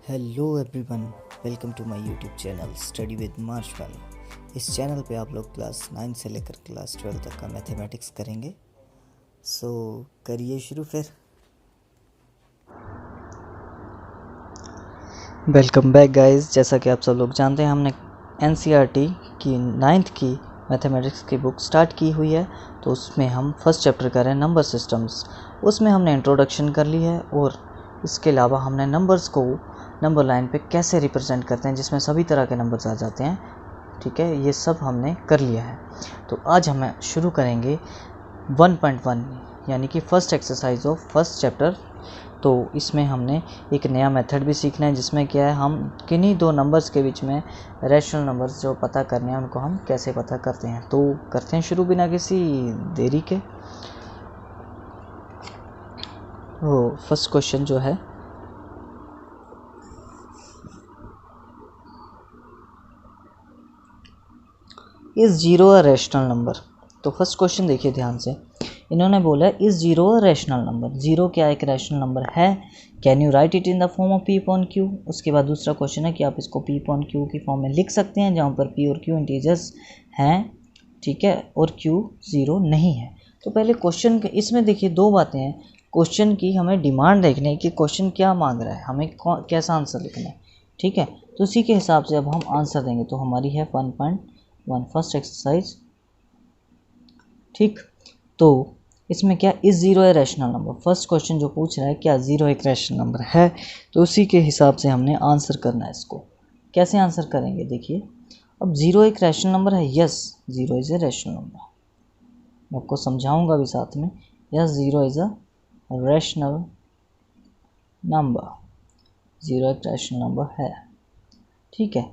Hello everyone, welcome to my YouTube channel Study with Marshmallow. इस channel पे आप लोग क्लास 9 से लेकर क्लास 12 तक का मैथमेटिक्स करेंगे। सो करिए शुरू फिर। Welcome back guys. जैसा कि आप सब लोग जानते हैं, हमने एनसीईआरटी की 9th की मैथमेटिक्स की बुक स्टार्ट की हुई है। तो उसमें हम फर्स्ट चैप्टर कर रहे हैं नंबर सिस्टम्स। उसमें हमने इंट्रोडक्शन कर ली है और इसके अलावा हमने नंबर्स को नंबर लाइन पे कैसे रिप्रेजेंट करते हैं, जिसमें सभी तरह के नंबर्स आ जाते हैं। ठीक है, ये सब हमने कर लिया है। तो आज हम शुरू करेंगे 1.1 यानी कि first exercise of first chapter. तो इसमें हमने एक नया मेथड भी सीखना है, जिसमें क्या है, हम किन्हीं दो नंबर्स के बीच में रैशनल नंबर्स जो पता करने हैं उनको हम कैसे पता करते हैं। तो करते हैं शुरू बिना किसी देरी के। वो फर्स्ट क्वेश्चन जो है, is zero a rational number. तो फर्स्ट क्वेश्चन देखिए ध्यान से। इन्होंने बोला है is zero a rational number. Zero क्या एक रैशनल नंबर है? Can you right it in the form of P upon Q. उसके बाद दूसरा क्वेश्चन है कि आप इसको पी अपॉन क्यू की फॉर्म में लिख सकते हैं, जहाँ पर पी और क्यू इंटीजर्स हैं, ठीक है, और क्यू जीरो नहीं है। तो पहले क्वेश्चन के इसमें देखिए दो बातें हैं। क्वेश्चन की हमें डिमांड देखने की, क्वेश्चन क्या मांग रहा है, हमें कैसा आंसर लिखना है। ठीक है, तो उसी के हिसाब से अब हम आंसर देंगे। तो हमारी है 1.1 फर्स्ट एक्सरसाइज। ठीक, तो इसमें क्या इज जीरो है रैशनल नंबर। फर्स्ट क्वेश्चन जो पूछ रहा है क्या जीरो एक रैशनल नंबर है, तो उसी के हिसाब से हमने आंसर करना है इसको। कैसे आंसर करेंगे देखिए। अब जीरो एक रैशनल नंबर है, yes zero is a rational number. मैं आपको समझाऊंगा भी साथ में। Yes zero is a rational number, zero एक रैशनल नंबर है। ठीक है,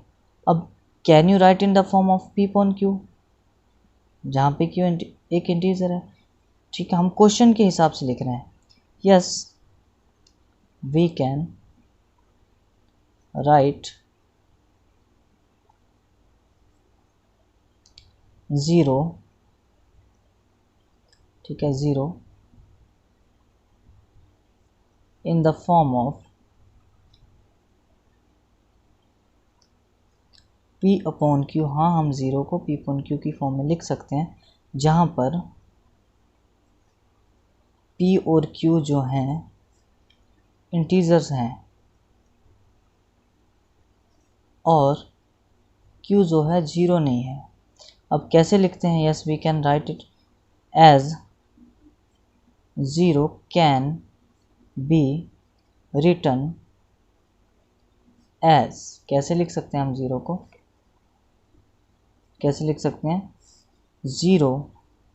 अब can you right in the form of P upon Q, जहाँ पे क्यू एक इंटीजर है। ठीक है, हम क्वेश्चन के हिसाब से लिख रहे हैं। Yes we can write zero, ठीक है, zero in the form of P upon Q. हाँ, हम ज़ीरो को पी अपॉन क्यू की फॉर्म में लिख सकते हैं, जहाँ पर पी और क्यू जो हैं इंटीजर्स हैं और क्यू जो है ज़ीरो नहीं है। अब कैसे लिखते हैं? Yes we can write it as zero can be written as. कैसे लिख सकते हैं हम ज़ीरो को? कैसे लिख सकते हैं? Zero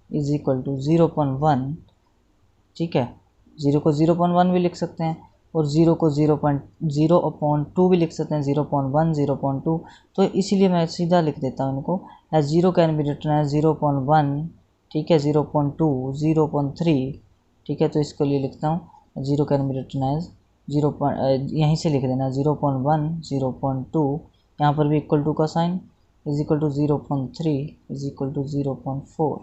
is equal to 0.1। ठीक है, ज़ीरो को 0.1 भी लिख सकते हैं और ज़ीरो को 0.0/2 भी लिख सकते हैं, 0.1 0.2। तो इसीलिए मैं सीधा लिख देता हूँ इनको as zero can be written as 0.1, ठीक है, 0.2 0.3। ठीक है, तो इसके लिए लिखता हूँ zero can be written as यहीं से लिख देना 0.1 0.2, यहाँ पर भी इक्वल टू का sign, is equal to 0.3 is equal to 0.4,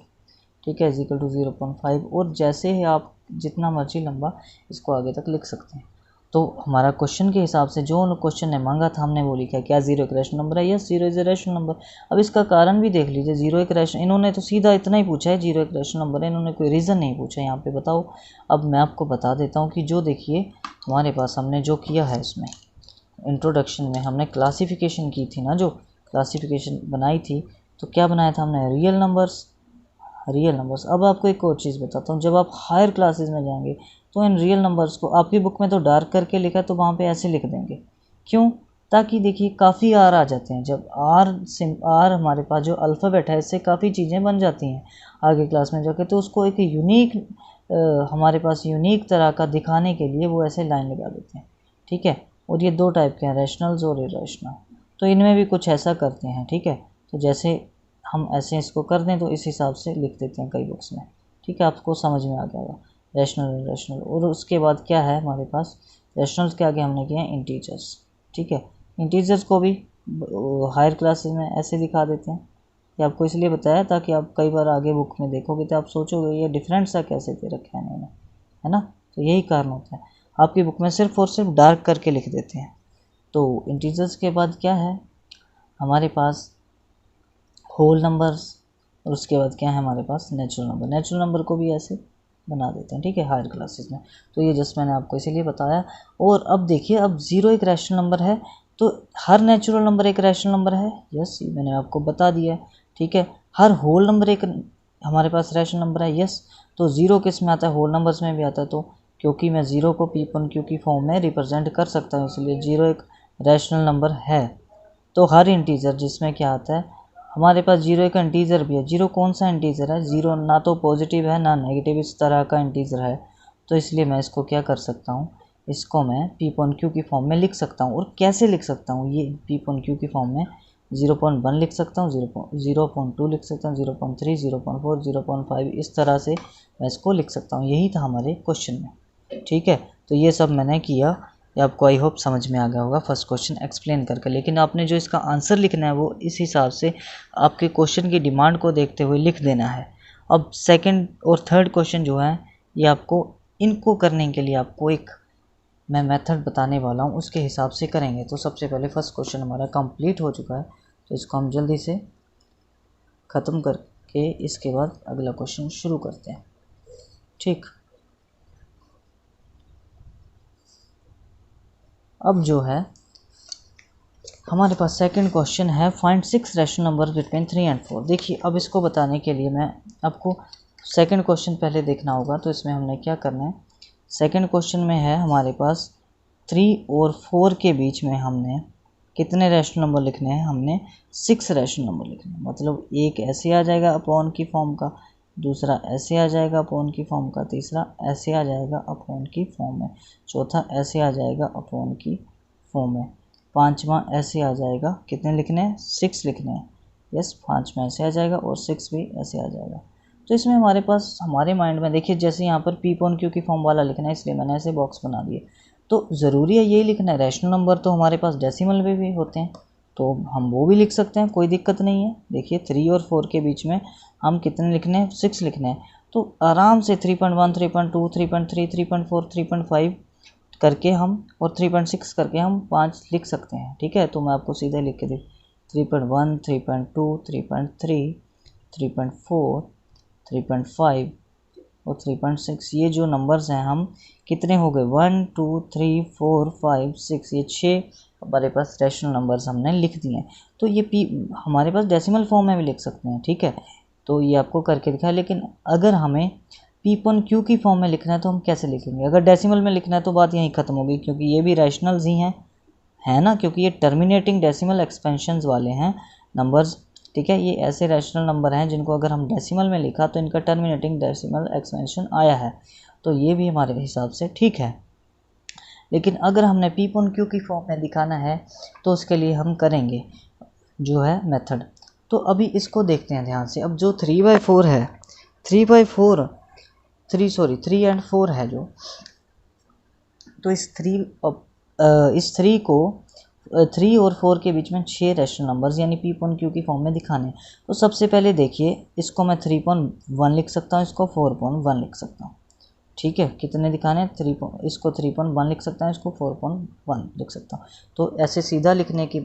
ठीक है, इज इक्वल टू 0.5। और जैसे ही आप जितना मर्जी लंबा इसको आगे तक लिख सकते हैं। तो हमारा क्वेश्चन के हिसाब से जो क्वेश्चन ने मांगा था हमने वो लिखा। क्या जीरो एक रैशनल नंबर है? Yes zero is a rational number. अब इसका कारण भी देख लीजिए। जीरो एक रैशनल, इन्होंने तो सीधा इतना ही पूछा है जीरो एक रैशनल नंबर है, इन्होंने कोई रीज़न नहीं पूछा यहाँ पे। बताओ, अब मैं आपको बता देता हूँ कि जो देखिए हमारे पास हमने जो किया है इसमें इंट्रोडक्शन में हमने क्लासिफिकेशन की थी ना, जो क्लासिफिकेशन बनाई थी, तो क्या बनाया था हमने? Real numbers. अब आपको एक और चीज़ बताता हूँ। जब आप हायर क्लासेस में जाएंगे तो इन रियल नंबर्स को आपकी बुक में तो डार्क करके लिखा है, तो वहाँ पे ऐसे लिख देंगे। क्यों? ताकि देखिए काफ़ी आर आ जाते हैं। जब आर हमारे पास जो अल्फ़ाबेट है, इससे काफ़ी चीज़ें बन जाती हैं आगे क्लास में जाके। तो उसको एक यूनिक हमारे पास यूनिक तरह का दिखाने के लिए वो ऐसे लाइन लगा देते हैं। ठीक है, और ये दो टाइप के हैं, रैशनल्स और इरेशनल। तो इनमें भी कुछ ऐसा करते हैं। ठीक है, तो जैसे हम ऐसे इसको कर दें तो इस हिसाब से लिख देते हैं कई बुक्स में। ठीक है, आपको समझ में आ गया रैशनल। और उसके बाद क्या है हमारे पास? रैशनल्स के आगे हमने किया है इंटीजर्स। ठीक है, इंटीजर्स को भी हायर क्लासेस में ऐसे दिखा देते हैं। ये आपको इसलिए बताया ताकि आप कई बार आगे बुक में देखोगे तो आप सोचोगे ये डिफरेंट सा कैसे दे रखा है इन्होंने, है ना। तो यही कारण होता है, आपकी बुक में सिर्फ और सिर्फ डार्क करके लिख देते हैं। तो इंटीजर्स के बाद क्या है हमारे पास होल नंबर्स, और उसके बाद क्या है हमारे पास नेचुरल नंबर। नेचुरल नंबर को भी ऐसे बना देते हैं, ठीक है, हायर क्लासेस में। तो ये जस्ट मैंने आपको इसीलिए बताया। और अब देखिए, अब 0 एक रैशनल नंबर है, तो हर नेचुरल नंबर एक रैशनल नंबर है। यस, ये मैंने आपको बता दिया है, ठीक है। हर होल नंबर एक हमारे पास रैशनल नंबर है। यस, तो 0 किस में आता है, होल नंबर्स में भी आता है। तो क्योंकि मैं 0 को P1Q की फॉर्म में रिप्रेजेंट कर सकता हूँ, इसलिए 0 एक रैशनल नंबर है। तो हर इंटीजर जिसमें क्या आता है हमारे पास 0 एक इंटीजर भी है। 0 कौन सा इंटीजर है, 0 ना तो पॉजिटिव है ना नेगेटिव, इस तरह का इंटीजर है। तो इसलिए मैं इसको क्या कर सकता हूँ, इसको मैं P1Q की फॉर्म में लिख सकता हूँ। और कैसे लिख सकता हूँ, ये P1Q की फॉर्म में 0.1 लिख सकता हूँ, 0.2 लिख सकता हूँ, 0.3, 0.4, 0.5, इस तरह से मैं इसको लिख सकता हूँ। यही था हमारे क्वेश्चन में, ठीक है। तो ये सब मैंने किया, ये आपको आई होप समझ में आ गया होगा फर्स्ट क्वेश्चन एक्सप्लेन करके। लेकिन आपने जो इसका आंसर लिखना है वो इस हिसाब से आपके क्वेश्चन की डिमांड को देखते हुए लिख देना है। अब सेकंड और थर्ड क्वेश्चन जो है ये आपको इनको करने के लिए आपको एक मैं मेथड बताने वाला हूँ, उसके हिसाब से करेंगे। तो सबसे पहले फर्स्ट क्वेश्चन हमारा कंप्लीट हो चुका है, तो इसको हम जल्दी से ख़त्म करके इसके बाद अगला क्वेश्चन शुरू करते हैं, ठीक। अब जो है हमारे पास सेकंड क्वेश्चन है, find 6 rational number between 3 and 4। देखिए, अब इसको बताने के लिए मैं आपको सेकंड क्वेश्चन पहले देखना होगा। तो इसमें हमने क्या करना है, सेकंड क्वेश्चन में है हमारे पास 3 और 4 के बीच में हमने कितने रैशनल नंबर लिखने हैं, हमने 6 रैशनल नंबर लिखने हैं। मतलब एक ऐसे आ जाएगा अपॉन की फॉर्म का, दूसरा ऐसे आ जाएगा अपॉन की फॉर्म का, तीसरा ऐसे आ जाएगा अपॉन की फॉर्म में, चौथा ऐसे आ जाएगा अपॉन की फॉर्म में, पांचवा ऐसे आ जाएगा। कितने लिखने हैं, 6 लिखने हैं। यस, पांचवा ऐसे आ जाएगा और 6 भी ऐसे आ जाएगा। तो इसमें हमारे पास हमारे माइंड में देखिए, जैसे यहाँ पर P1Q की फॉर्म वाला लिखना है, इसलिए मैंने ऐसे बॉक्स बना दिए। तो ज़रूरी है यही लिखना है। रैशनल नंबर तो हमारे पास डेसिमल में भी होते हैं, तो हम वो भी लिख सकते हैं, कोई दिक्कत नहीं है। देखिए 3 और 4 के बीच में हम कितने लिखने हैं, 6 लिखने हैं। तो आराम से 3.1, 3.2, 3.3, 3.4, 3.5 करके हम और 3.6 करके हम 5 लिख सकते हैं, ठीक है। तो मैं आपको सीधे लिख के 3.1, 3.2, 3.3, 3.4, 3.5 और 3.6, ये जो नंबर्स हैं हम कितने हो गए, 1, 2, 3, 4, 5, 6, ये 6 हमारे पास रैशनल नंबर्स हमने लिख दिए हैं। तो ये हमारे पास डेसिमल फॉर्म में भी लिख सकते हैं, ठीक है। तो ये आपको करके दिखाया। लेकिन अगर हमें P1Q की फॉर्म में लिखना है तो हम कैसे लिखेंगे, अगर डेसिमल में लिखना है तो बात यहीं ख़त्म होगी, क्योंकि ये भी रैशनल्स ही हैं, है ना, क्योंकि ये टर्मिनेटिंग डेसिमल एक्सपेंशंस वाले हैं नंबर्स, ठीक है। ये ऐसे रैशनल नंबर हैं जिनको अगर हम डेसिमल में लिखा तो इनका टर्मिनेटिंग डेसिमल एक्सपेंशन आया है, तो ये भी हमारे हिसाब से ठीक है। लेकिन अगर हमने P1Q की फॉर्म में दिखाना है तो उसके लिए हम करेंगे जो है मेथड। तो अभी इसको देखते हैं ध्यान से। अब जो 3/4 है, 3/4 3 and 4 है जो, तो इस 3 को 3 और 4 के बीच में 6 रैशनल नंबर्स यानी P1Q की फॉर्म में दिखाने। तो सबसे पहले देखिए, इसको मैं 3.1 लिख सकता हूँ, इसको 4.1 लिख सकता हूँ, ठीक है। कितने दिखाने हैं, इसको 3.1 लिख सकता हूँ, इसको 4.1 लिख सकता हूँ। तो ऐसे सीधा लिखने की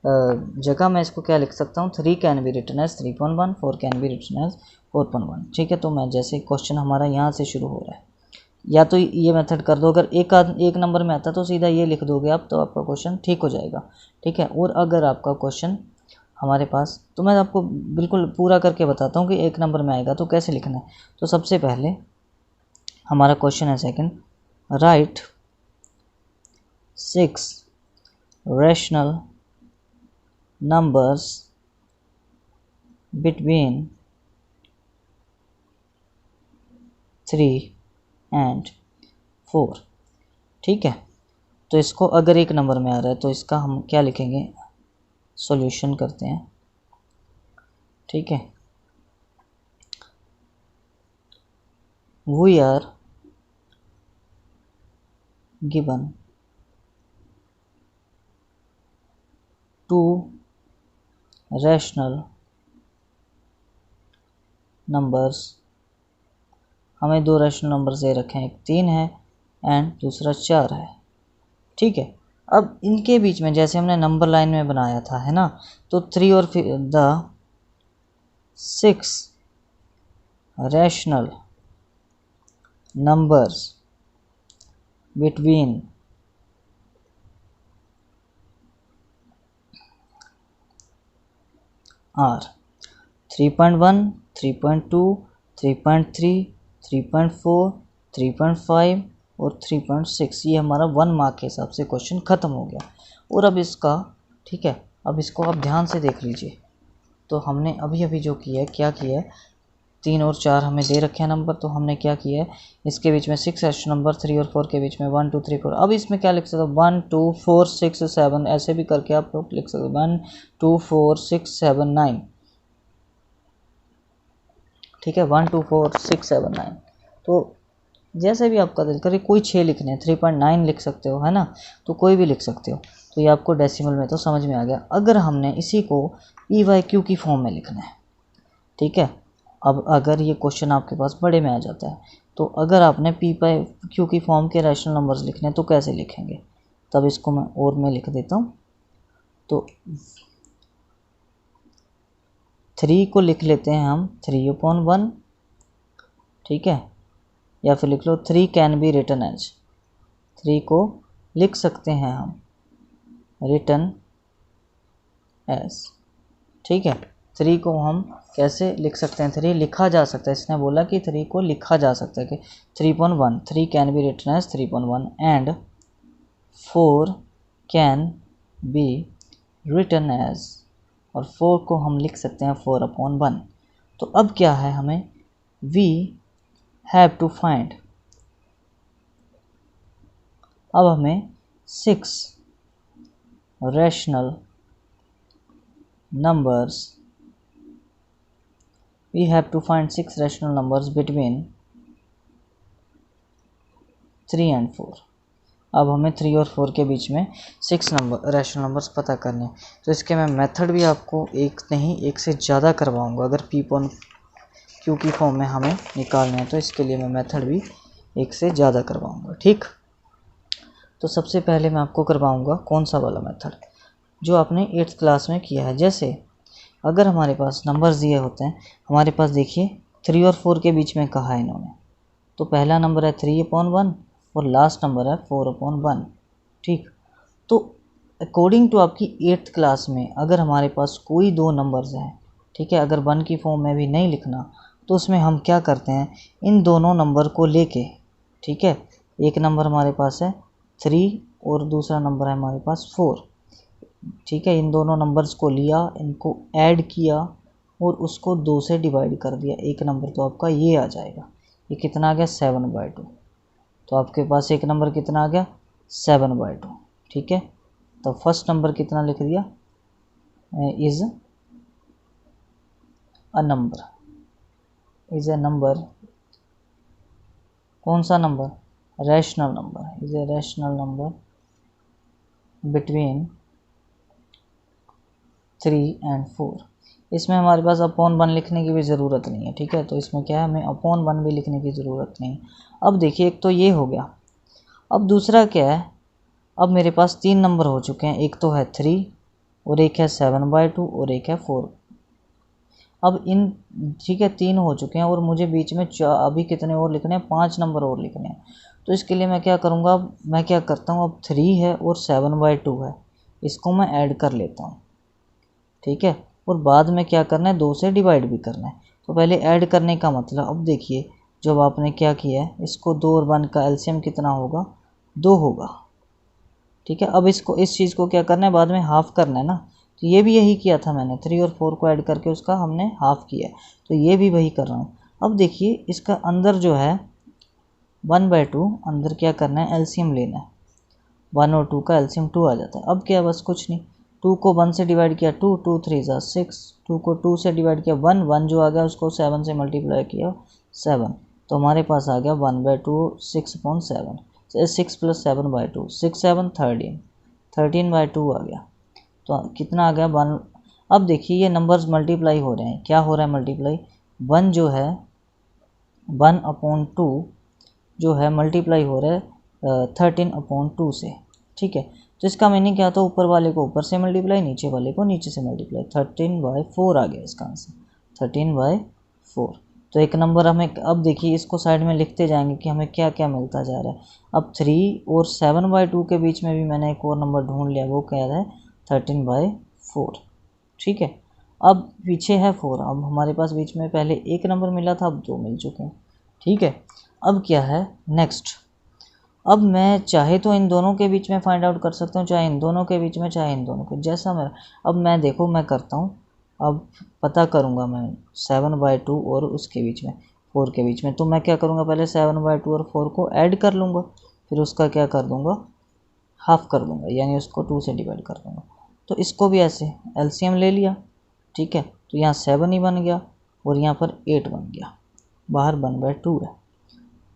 जगह मैं इसको क्या लिख सकता हूँ, 3 can be written as 3.1, 4 can be written as 4.1, ठीक है। तो मैं जैसे क्वेश्चन हमारा यहाँ से शुरू हो रहा है, या तो ये मेथड कर दो, अगर एक नंबर में आता तो सीधा ये लिख दोगे आप, तो आपका क्वेश्चन ठीक हो जाएगा, ठीक है। और अगर आपका क्वेश्चन हमारे पास, तो मैं आपको बिल्कुल पूरा करके बताता हूँ कि एक नंबर में आएगा तो कैसे लिखना है। तो सबसे पहले हमारा क्वेश्चन है second, right 6 rational numbers between 3 and 4, ठीक है। तो इसको अगर एक नंबर में आ रहा है तो इसका हम क्या लिखेंगे, सॉल्यूशन करते हैं, ठीक है। We are given 2 rational numbers, हमें 2 रैशनल नंबर्स दे रखे हैं, एक 3 है एंड दूसरा 4 है, ठीक है। अब इनके बीच में जैसे हमने नंबर लाइन में बनाया था, है ना, तो 3 और the 6 rational numbers between are 3.1, 3.2, 3.3, 3.4, 3.5 और 3.6। ये हमारा 1 मार्क के हिसाब से क्वेश्चन ख़त्म हो गया। और अब इसका, ठीक है, अब इसको आप ध्यान से देख लीजिए। तो हमने अभी अभी जो किया है, क्या किया है, 3 और 4 हमें दे रखे हैं नंबर, तो हमने क्या किया है, इसके बीच में 6 रैशनल नंबर, 3 और 4 के बीच में 1 2 3 4। अब इसमें क्या लिख सकते हो, 1 2 4 6 7, ऐसे भी करके आप लोग लिख सकते हो, 1 2 4 6 7 9, ठीक है, 1 2 4 6 7 9। तो जैसे भी आपका दिल करे, कोई 6 लिखने हैं, 3.9 लिख सकते हो, है ना, तो कोई भी लिख सकते हो। तो ये आपको डेसिमल में तो समझ में आ गया। अगर हमने इसी को PYQ की फॉर्म में लिखना है, ठीक है, अब अगर ये क्वेश्चन आपके पास बड़े में आ जाता है, तो अगर आपने PYQ की फॉर्म के रैशनल नंबर्स लिखने हैं तो कैसे लिखेंगे, तब इसको मैं और में लिख देता हूँ। तो 3 को लिख लेते हैं हम 3/1, ठीक है, या फिर लिख लो 3 कैन बी रिटन एज, 3 को लिख सकते हैं हम रिटन एज, ठीक है। 3 को हम कैसे लिख सकते हैं, 3 लिखा जा सकता है, इसने बोला कि 3 को लिखा जा सकता है कि 3.1, 3 can be written as 3.1 and 4 can be written as, और 4 को हम लिख सकते हैं 4/1। तो अब क्या है, हमें वी हैव टू फाइंड, अब हमें 6 rational numbers, we have to find 6 rational numbers between 3 and 4। अब हमें 3 और 4 के बीच में 6 रैशनल नंबर्स पता करने हैं। तो इसके मैं मेथड भी आपको एक नहीं, एक से ज़्यादा करवाऊंगा। अगर P/Q की फॉर्म में हमें निकालने हैं तो इसके लिए मैं मेथड भी एक से ज़्यादा करवाऊंगा, ठीक। तो सबसे पहले मैं आपको करवाऊंगा कौन सा वाला मेथड, जो आपने 8th क्लास में किया है। जैसे अगर हमारे पास नंबर्स दिए होते हैं, हमारे पास देखिए 3 और 4 के बीच में कहा है इन्होंने, तो पहला नंबर है 3/1 और लास्ट नंबर है 4/1, ठीक। तो अकॉर्डिंग टू आपकी 8th क्लास में अगर हमारे पास कोई 2 नंबर्स हैं, ठीक है, अगर 1 की फॉर्म में भी नहीं लिखना, तो उसमें हम क्या करते हैं, इन दोनों नंबर को लेके, ठीक है, एक नंबर हमारे पास है 3 और दूसरा नंबर है हमारे पास 4, ठीक है, इन दोनों नंबर्स को लिया, इनको ऐड किया और उसको 2 से डिवाइड कर दिया, एक नंबर तो आपका ये आ जाएगा। ये कितना आ गया, 7/2। तो आपके पास एक नंबर कितना आ गया, 7/2, ठीक है। तो फर्स्ट नंबर कितना लिख दिया, is a number, is A number, कौन सा number, rational number, is A rational number between 3 and 4। इसमें हमारे पास अपॉन 1 लिखने की भी ज़रूरत नहीं है, ठीक है, तो इसमें क्या है, हमें अपॉन 1 भी लिखने की ज़रूरत नहीं। अब देखिए, एक तो ये हो गया, अब दूसरा क्या है, अब मेरे पास 3 नंबर हो चुके हैं, एक तो है 3 और एक है 7/2 और एक है 4। अब इन, ठीक है, 3 हो चुके हैं और मुझे बीच में अभी कितने और लिखने हैं, 5 नंबर और लिखने हैं। तो इसके लिए मैं क्या करूँगा, अब मैं क्या करता हूँ, अब 3 है और 7/2 है, इसको मैं ऐड कर लेता हूँ, ठीक है, और बाद में क्या करना है, 2 से डिवाइड भी करना है। तो पहले ऐड करने का मतलब, अब देखिए जब आपने क्या किया है, इसको 2 और 1 का एलसीएम कितना होगा, 2 होगा, ठीक है। अब इसको, इस चीज़ को क्या करना है, बाद में हाफ करना है ना, तो ये भी यही किया था मैंने, 3 और 4 को ऐड करके उसका हमने हाफ किया है, तो ये भी वही कर रहा हूँ। अब देखिए इसका अंदर जो है 1/2, अंदर क्या करना है, एलसीएम लेना है, 1 और 2 का एलसीएम 2 आ जाता है। अब क्या है, बस कुछ नहीं, 2 को 1 से डिवाइड किया 2, 2 3 ज़ा 6, 2 को 2 से डिवाइड किया 1, 1 जो आ गया उसको 7 से मल्टीप्लाई किया 7, तो हमारे पास आ गया 1/2 6/7, 6 + 7/2, 6 7 13, 13/2 आ गया। तो कितना आ गया 1। अब देखिए ये नंबर्स मल्टीप्लाई हो रहे हैं, क्या हो रहा है मल्टीप्लाई, 1 जो है 1/2 जो है मल्टीप्लाई हो रहा है 13/2 से, ठीक है। तो इसका मीनिंग क्या होता है, ऊपर वाले को ऊपर से मल्टीप्लाई, नीचे वाले को नीचे से मल्टीप्लाई। 13/4 आ गया इसका आंसर, 13/4। तो एक नंबर हमें, अब देखिए इसको साइड में लिखते जाएंगे कि हमें क्या क्या मिलता जा रहा है। अब 3 और 7/2 के बीच में भी मैंने एक और नंबर ढूंढ लिया, वो क्या है 13/4। ठीक है, अब पीछे है 4। अब हमारे पास बीच में पहले एक नंबर मिला था, अब 2 मिल चुके हैं। ठीक है, अब क्या है नेक्स्ट, अब मैं चाहे तो इन दोनों के बीच में फाइंड आउट कर सकता हूँ, चाहे इन दोनों के बीच में, चाहे इन दोनों के, जैसा मेरा। अब मैं देखो मैं करता हूँ, अब पता करूँगा मैं 7/2 और उसके बीच में 4 के बीच में। तो मैं क्या करूँगा, पहले 7/2 और 4 को ऐड कर लूँगा, फिर उसका क्या कर दूँगा, हाफ कर दूँगा, यानी उसको 2 से डिवाइड कर दूँगा। तो इसको भी ऐसे एलसीएम ले लिया। ठीक है, तो यहाँ 7 ही बन गया और यहाँ पर 8 बन गया, बाहर 1/2 है।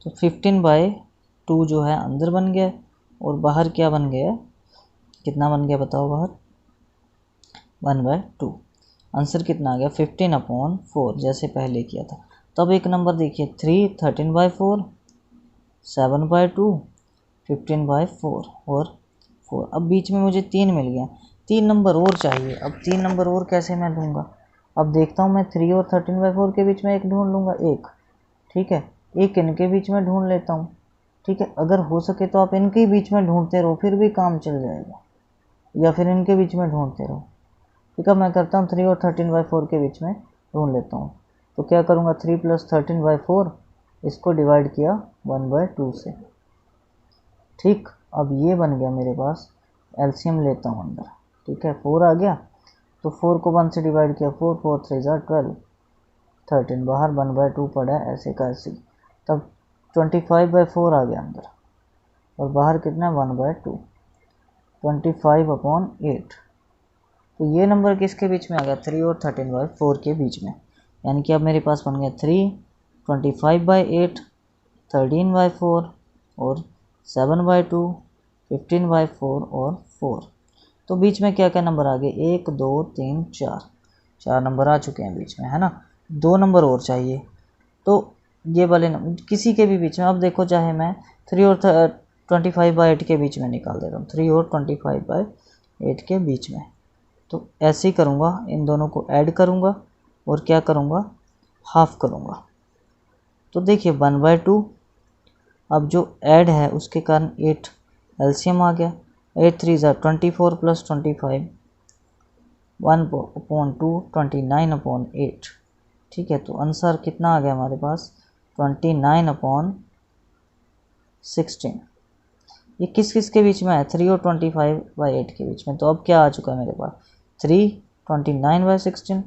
तो 15/2 जो है अंदर बन गया और बाहर क्या बन गया, कितना बन गया बताओ, बाहर 1/2। आंसर कितना आ गया, 15/4, जैसे पहले किया था। तब एक नंबर देखिए 3, 13/4, 7/2, 15/4 और 4। अब बीच में मुझे 3 मिल गया, 3 नंबर और चाहिए। अब 3 नंबर और कैसे मैं ढूंढूंगा, अब देखता हूँ मैं 3 और 13/4 के बीच में एक ढूंढ लूँगा, एक। ठीक है, एक इनके बीच में ढूंढ लेता हूँ। ठीक है, अगर हो सके तो आप इनके बीच में ढूंढते रहो, फिर भी काम चल जाएगा, या फिर इनके बीच में ढूंढते रहो। ठीक है, मैं करता हूँ 3 और 13/4 के बीच में ढूंढ लेता हूँ। तो क्या करूँगा, 3 + 13/4, इसको डिवाइड किया 1/2 से। ठीक, अब ये बन गया मेरे पास, एलसीएम लेता हूँ अंदर। ठीक है, 4 आ गया, तो 4 को 1 से डिवाइड किया, 4 4 3 12, 13 बाहर 1/2 पड़ा है, ऐसे का ऐसे। तब 25/4 आ गया अंदर और बाहर कितना 1/2, 25/8। तो ये नंबर किसके बीच में आ गया, 3 और 13/4 के बीच में। यानी कि अब मेरे पास बन गया 3, 25/8, 13/4 और 7/2, 15/4 और 4। तो बीच में क्या क्या नंबर आ गए, 1 2 3 4 नंबर आ चुके हैं बीच में, है ना। 2 नंबर और चाहिए, तो ये वाले नंबर किसी के भी बीच में। अब देखो, चाहे मैं 3 और 25/8 के बीच में निकाल देता हूँ, 3 और 25/8 के बीच में। तो ऐसे ही करूँगा, इन दोनों को ऐड करूँगा और क्या करूँगा, हाफ करूँगा। तो देखिए 1/2, अब जो ऐड है उसके कारण 8 एलसीएम आ गया, 8 3 24 + 25, 1/2, 29/8। ठीक है, तो आंसर कितना आ गया हमारे पास, 29/16। ये किस किस के बीच में है, 3 और 25/8 के बीच में। तो अब क्या आ चुका है मेरे पास, 3, 29/16,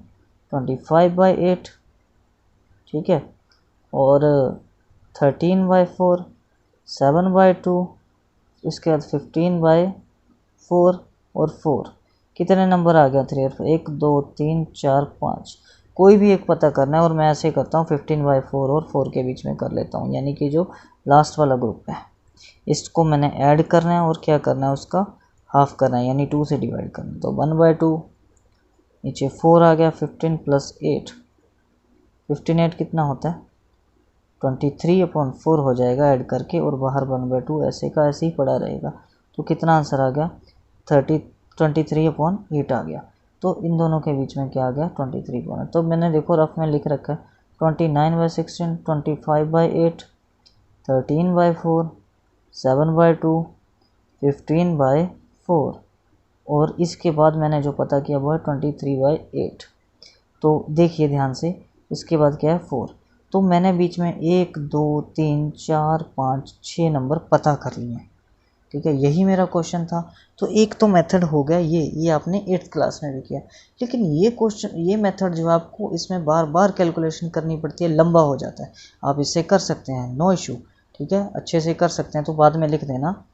25/8, ठीक है, और 13/4, 7/2, इसके बाद 15/4 और 4। कितने नंबर आ गया, 3 और 4, 1 2 3 4 5, कोई भी एक पता करना है। और मैं ऐसे करता हूँ 15/4 और 4 के बीच में कर लेता हूँ, यानी कि जो लास्ट वाला ग्रुप है इसको मैंने ऐड करना है और क्या करना है, उसका हाफ करना है, यानी 2 से डिवाइड करना है। तो 1/2, नीचे 4 आ गया, 15 + 8, 15/8 कितना होता है, 23/4 हो जाएगा ऐड करके, और बाहर 1/2 ऐसे का ऐसे ही पड़ा रहेगा। तो कितना आंसर आ गया, 23/8 आ गया। तो इन दोनों के बीच में क्या आ गया, 23/8। तो मैंने देखो रफ में लिख रखा है 29/16, 25/8, 13/4, 7/2, 15/4, और इसके बाद मैंने जो पता किया वो है 23/8। तो देखिए ध्यान से, इसके बाद क्या है 4। तो मैंने बीच में 1 2 3 4 5 6 नंबर पता कर लिए हैं। ठीक है, यही मेरा क्वेश्चन था। तो एक तो मेथड हो गया ये आपने 8th क्लास में भी किया। लेकिन ये क्वेश्चन, ये मेथड जो आपको इसमें बार बार कैलकुलेशन करनी पड़ती है, लंबा हो जाता है। आप इससे कर सकते हैं, नो इशू। ठीक है, अच्छे से कर सकते हैं। तो बाद में लिख देना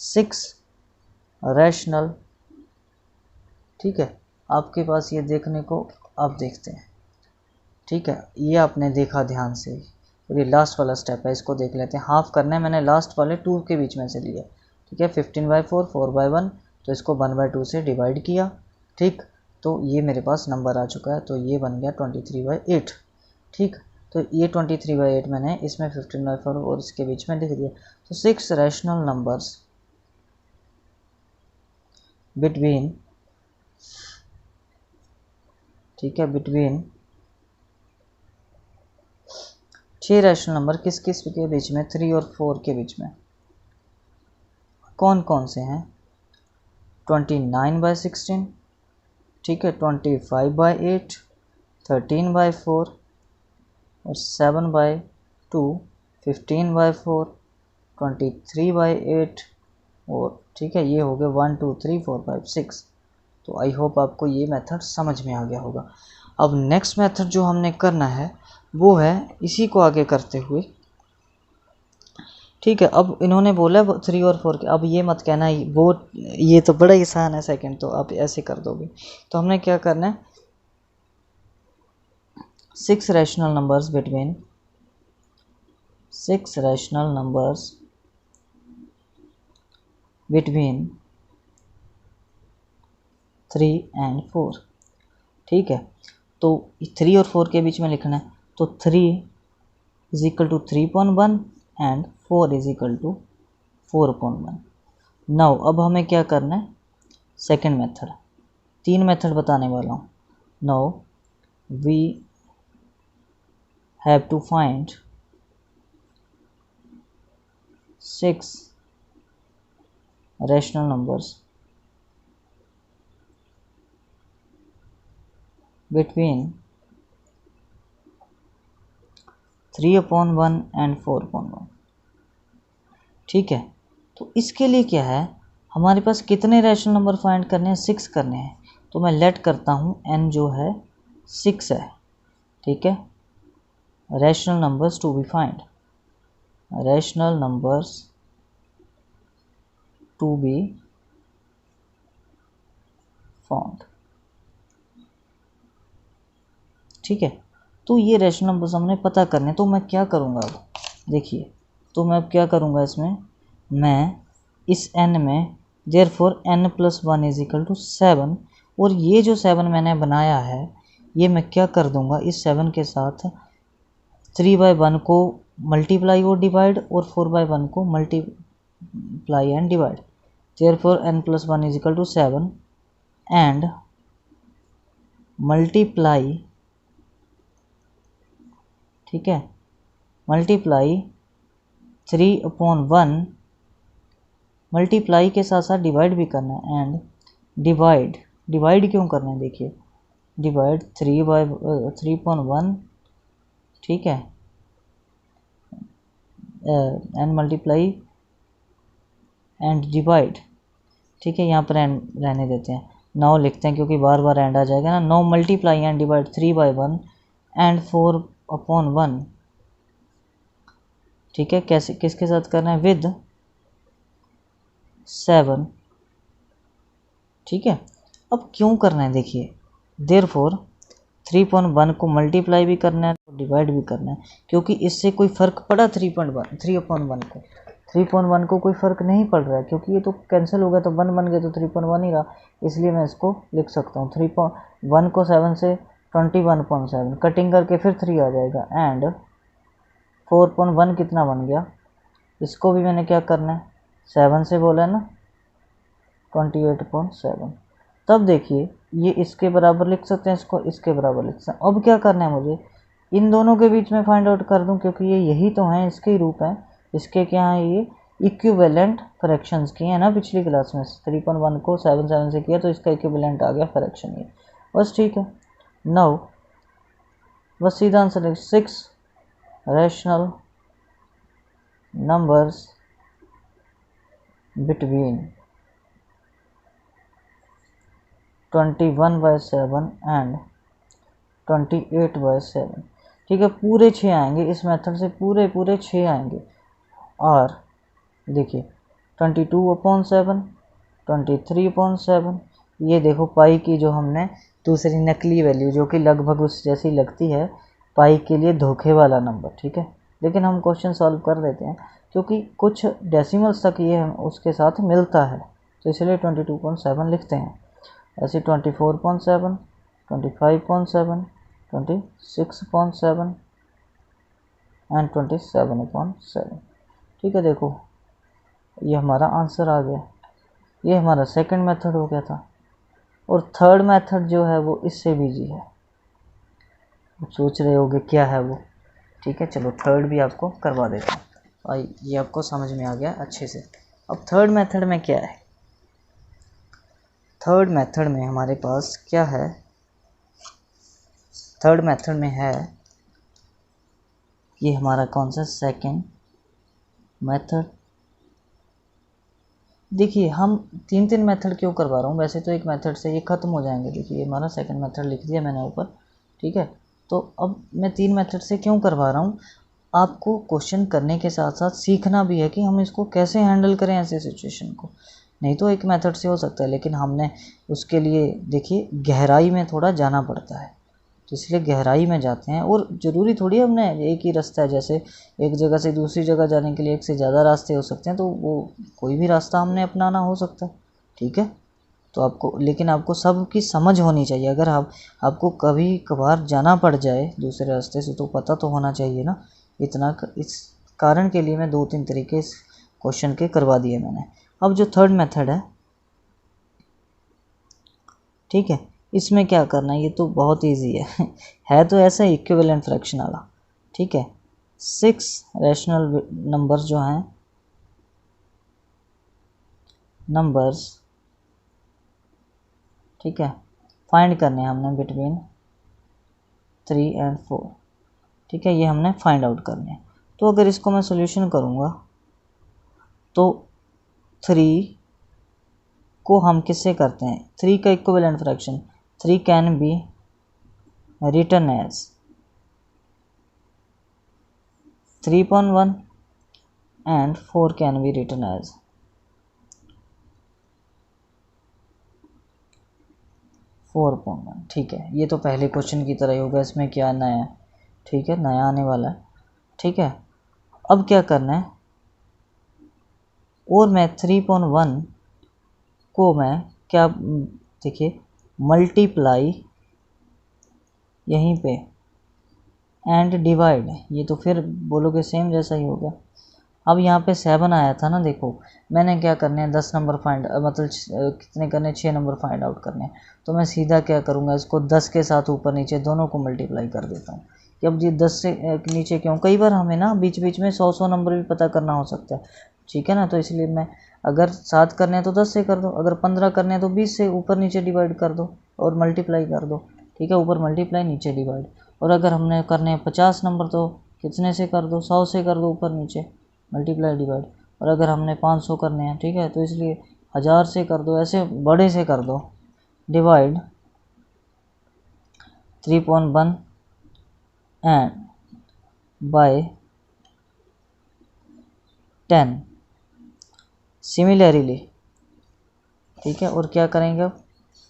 6 रैशनल। ठीक है, आपके पास ये देखने को, आप देखते हैं। ठीक है, ये आपने देखा ध्यान से, और ये लास्ट वाला स्टेप है, इसको देख लेते हैं। हाफ करना है, मैंने लास्ट वाले 2 के बीच में से लिया। ठीक है, 15/4, 4/1, तो इसको 1/2 से डिवाइड किया। ठीक, तो ये मेरे पास नंबर आ चुका है, तो ये बन गया 23/8। ठीक, तो ये 23/8 मैंने इसमें 15/4 और इसके बीच में लिख दिया। तो 6 रैशनल नंबर्स बिटवीन, ठीक है, बिटवीन 6 रैशनल नंबर किस किस के बीच में, 3 और 4 के बीच में, कौन कौन से हैं? 29/16, ठीक है, 25/8, 13/4 और 7/2, 15/4, 23/8 और ठीक है, ये हो गए 1 2 3 4 5 6। तो आई होप आपको ये मेथड समझ में आ गया होगा। अब नेक्स्ट मेथड जो हमने करना है वो है इसी को आगे करते हुए, ठीक है। अब इन्होंने बोला 3 और 4 के, अब ये मत कहना वो ये तो बड़ा आसान है सेकंड, तो आप ऐसे कर दोगे। तो हमने क्या करना है, 6 rational numbers between 6 rational numbers between 3 and 4, ठीक है। तो 3 और 4 के बीच में लिखना है, तो 3 is equal to 3/1 and 4 is equal to 4/1। Now अब हमें क्या करना है, सेकेंड मेथड, 3 मेथड बताने वाला हूँ। Now we have to find 6 rational numbers between 3/1 and 4/1, ठीक है। तो इसके लिए क्या है, हमारे पास कितने रैशनल नंबर फाइंड करने हैं, 6 करने हैं। तो मैं लेट करता हूँ n जो है 6 है, ठीक है। Rational numbers to be find, rational numbers to be found, ठीक है। तो ये रैशनल नंबर्स हमने पता करने, तो मैं क्या करूँगा अब देखिए, तो मैं अब क्या करूँगा इसमें, मैं इस n में therefore n+1 is equal to 7, और ये जो 7 मैंने बनाया है ये मैं क्या कर दूँगा, इस 7 के साथ 3/1 को मल्टीप्लाई और डिवाइड और 4/1 को multiply and divide. Therefore n+1 is equal to 7 and multiply, ठीक है, मल्टीप्लाई 3/1, मल्टीप्लाई के साथ साथ डिवाइड भी करना है, एंड डिवाइड, डिवाइड क्यों करना है देखिए, डिवाइड 3/1, ठीक है, एंड मल्टीप्लाई एंड डिवाइड, ठीक है, यहाँ पर एंड रहने देते हैं, 9 लिखते हैं क्योंकि बार बार एंड आ जाएगा ना। 9 मल्टीप्लाई एंड डिवाइड 3/1 एंड 4/1, ठीक है। कैसे, किसके साथ करना है, विद 7, ठीक है। अब क्यों करना है देखिए, देयरफॉर 3/1 को मल्टीप्लाई भी करना है और डिवाइड भी करना है, क्योंकि इससे कोई फ़र्क पड़ा 3/1 को, 3/1 को कोई फ़र्क नहीं पड़ रहा है, क्योंकि ये तो कैंसिल हो गया, तो 1 बन गया, तो 3/1 ही रहा। इसलिए मैं इसको लिख सकता हूँ 3/1 को 7 से 21/7 कटिंग करके फिर 3 आ जाएगा, एंड 4/1 कितना बन गया, इसको भी मैंने क्या करना है, 7 से बोला है ना, 28/7। तब देखिए ये इसके बराबर लिख सकते हैं, इसको इसके बराबर लिख सकते हैं। अब क्या करना है मुझे, इन दोनों के बीच में फाइंड आउट कर दूं, क्योंकि ये यही तो हैं, इसके ही रूप हैं, इसके क्या हैं, ये इक्विवेलेंट फ्रैक्शंस की है ना, पिछली क्लास में 3/1 को 7 से किया, तो इसका इक्विवेलेंट आ गया फ्रैक्शन ये, बस ठीक है। नाउ बस सीधा आंसर है 6 रैशनल नंबर्स बिटवीन 21/7 एंड 28/7, ठीक है। पूरे 6 आएंगे इस मेथड से, पूरे 6 आएंगे। और देखिए 22/7, 23/7, ये देखो पाई की जो हमने दूसरी नकली वैल्यू जो कि लगभग उस जैसी लगती है पाई के लिए धोखे वाला नंबर, ठीक है। लेकिन हम क्वेश्चन सॉल्व कर देते हैं क्योंकि कुछ डेसिमल्स तक ये उसके साथ मिलता है, तो इसलिए 22/7 लिखते हैं। ऐसे 24/7, 25/7, 26/7 एंड 27/7, ठीक है। देखो ये हमारा आंसर आ गया। ये हमारा सेकंड मेथड हो गया था। और थर्ड मेथड जो है वो इससे भी इजी है। सोच रहे होगे क्या है वो, ठीक है चलो थर्ड भी आपको करवा देता हूँ। और ये आपको समझ में आ गया अच्छे से। अब थर्ड मेथड में क्या है, थर्ड मेथड में हमारे पास क्या है, थर्ड मेथड में है ये हमारा कौन सा सेकंड मेथड। देखिए हम तीन तीन मेथड क्यों करवा रहा हूँ, वैसे तो एक मेथड से ये ख़त्म हो जाएंगे। देखिए ये हमारा सेकंड मेथड लिख दिया मैंने ऊपर, ठीक है। तो अब मैं तीन मेथड से क्यों करवा रहा हूँ, आपको क्वेश्चन करने के साथ साथ सीखना भी है कि हम इसको कैसे हैंडल करें ऐसे सिचुएशन को। नहीं तो एक मेथड से हो सकता है, लेकिन हमने उसके लिए देखिए गहराई में थोड़ा जाना पड़ता है, तो इसलिए गहराई में जाते हैं। और ज़रूरी थोड़ी हमने एक ही रास्ता है, जैसे एक जगह से दूसरी जगह जाने के लिए एक से ज़्यादा रास्ते हो सकते हैं, तो वो कोई भी रास्ता हमने अपनाना हो सकता है, ठीक है। तो आपको, लेकिन आपको सब की समझ होनी चाहिए। अगर आपको कभी कभार जाना पड़ जाए दूसरे रास्ते से तो पता तो होना चाहिए ना। इस कारण के लिए मैं दो तीन तरीके इस क्वेश्चन के करवा दिए मैंने। अब जो थर्ड मेथड है, ठीक है, इसमें क्या करना है, ये तो बहुत इजी है तो ऐसा इक्विवेलेंट फ्रैक्शन वाला, ठीक है। 6 रैशनल नंबर्स जो हैं, नंबर्स, ठीक है, फाइंड करने हैं हमने बिटवीन 3 और 4, ठीक है, ये हमने फाइंड आउट करने हैं। तो अगर इसको मैं सोल्यूशन करूँगा तो 3 को हम किससे करते हैं, 3 का equivalent fraction 3 can be written as 3/1 and 4 can be written as 4/1, ठीक है। ये तो पहले क्वेश्चन की तरह ही होगा, इसमें क्या नया है, ठीक है, नया आने वाला है, ठीक है। अब क्या करना है, और मैं 3/1 को मैं क्या, देखिए मल्टीप्लाई यहीं पे एंड डिवाइड, ये तो फिर बोलोगे सेम जैसा ही होगा। अब यहाँ पे 7 आया था ना, देखो मैंने क्या करने हैं 10 नंबर फाइंड, मतलब कितने करने, 6 नंबर फाइंड आउट करने हैं। तो मैं सीधा क्या करूँगा, इसको 10 के साथ ऊपर नीचे दोनों को मल्टीप्लाई कर देता हूँ। कि अब ये 10 से नीचे क्यों, कई बार हमें ना बीच बीच में 100 नंबर भी पता करना हो सकता है, ठीक है ना। तो इसलिए मैं, अगर 7 करने हैं तो 10 से कर दो, अगर 15 करने हैं तो 20 से ऊपर नीचे डिवाइड कर दो और मल्टीप्लाई कर दो, ठीक है, ऊपर मल्टीप्लाई नीचे डिवाइड। और अगर हमने करने हैं 50 नंबर तो कितने से कर दो, 100 से कर दो ऊपर नीचे मल्टीप्लाई डिवाइड। और अगर हमने 500 करने हैं, ठीक है, तो इसलिए 1000 से कर दो, ऐसे बड़े से कर दो, डिवाइड 3/1 एंड बाय 10 सिमिलरली, ठीक है। और क्या करेंगे, अब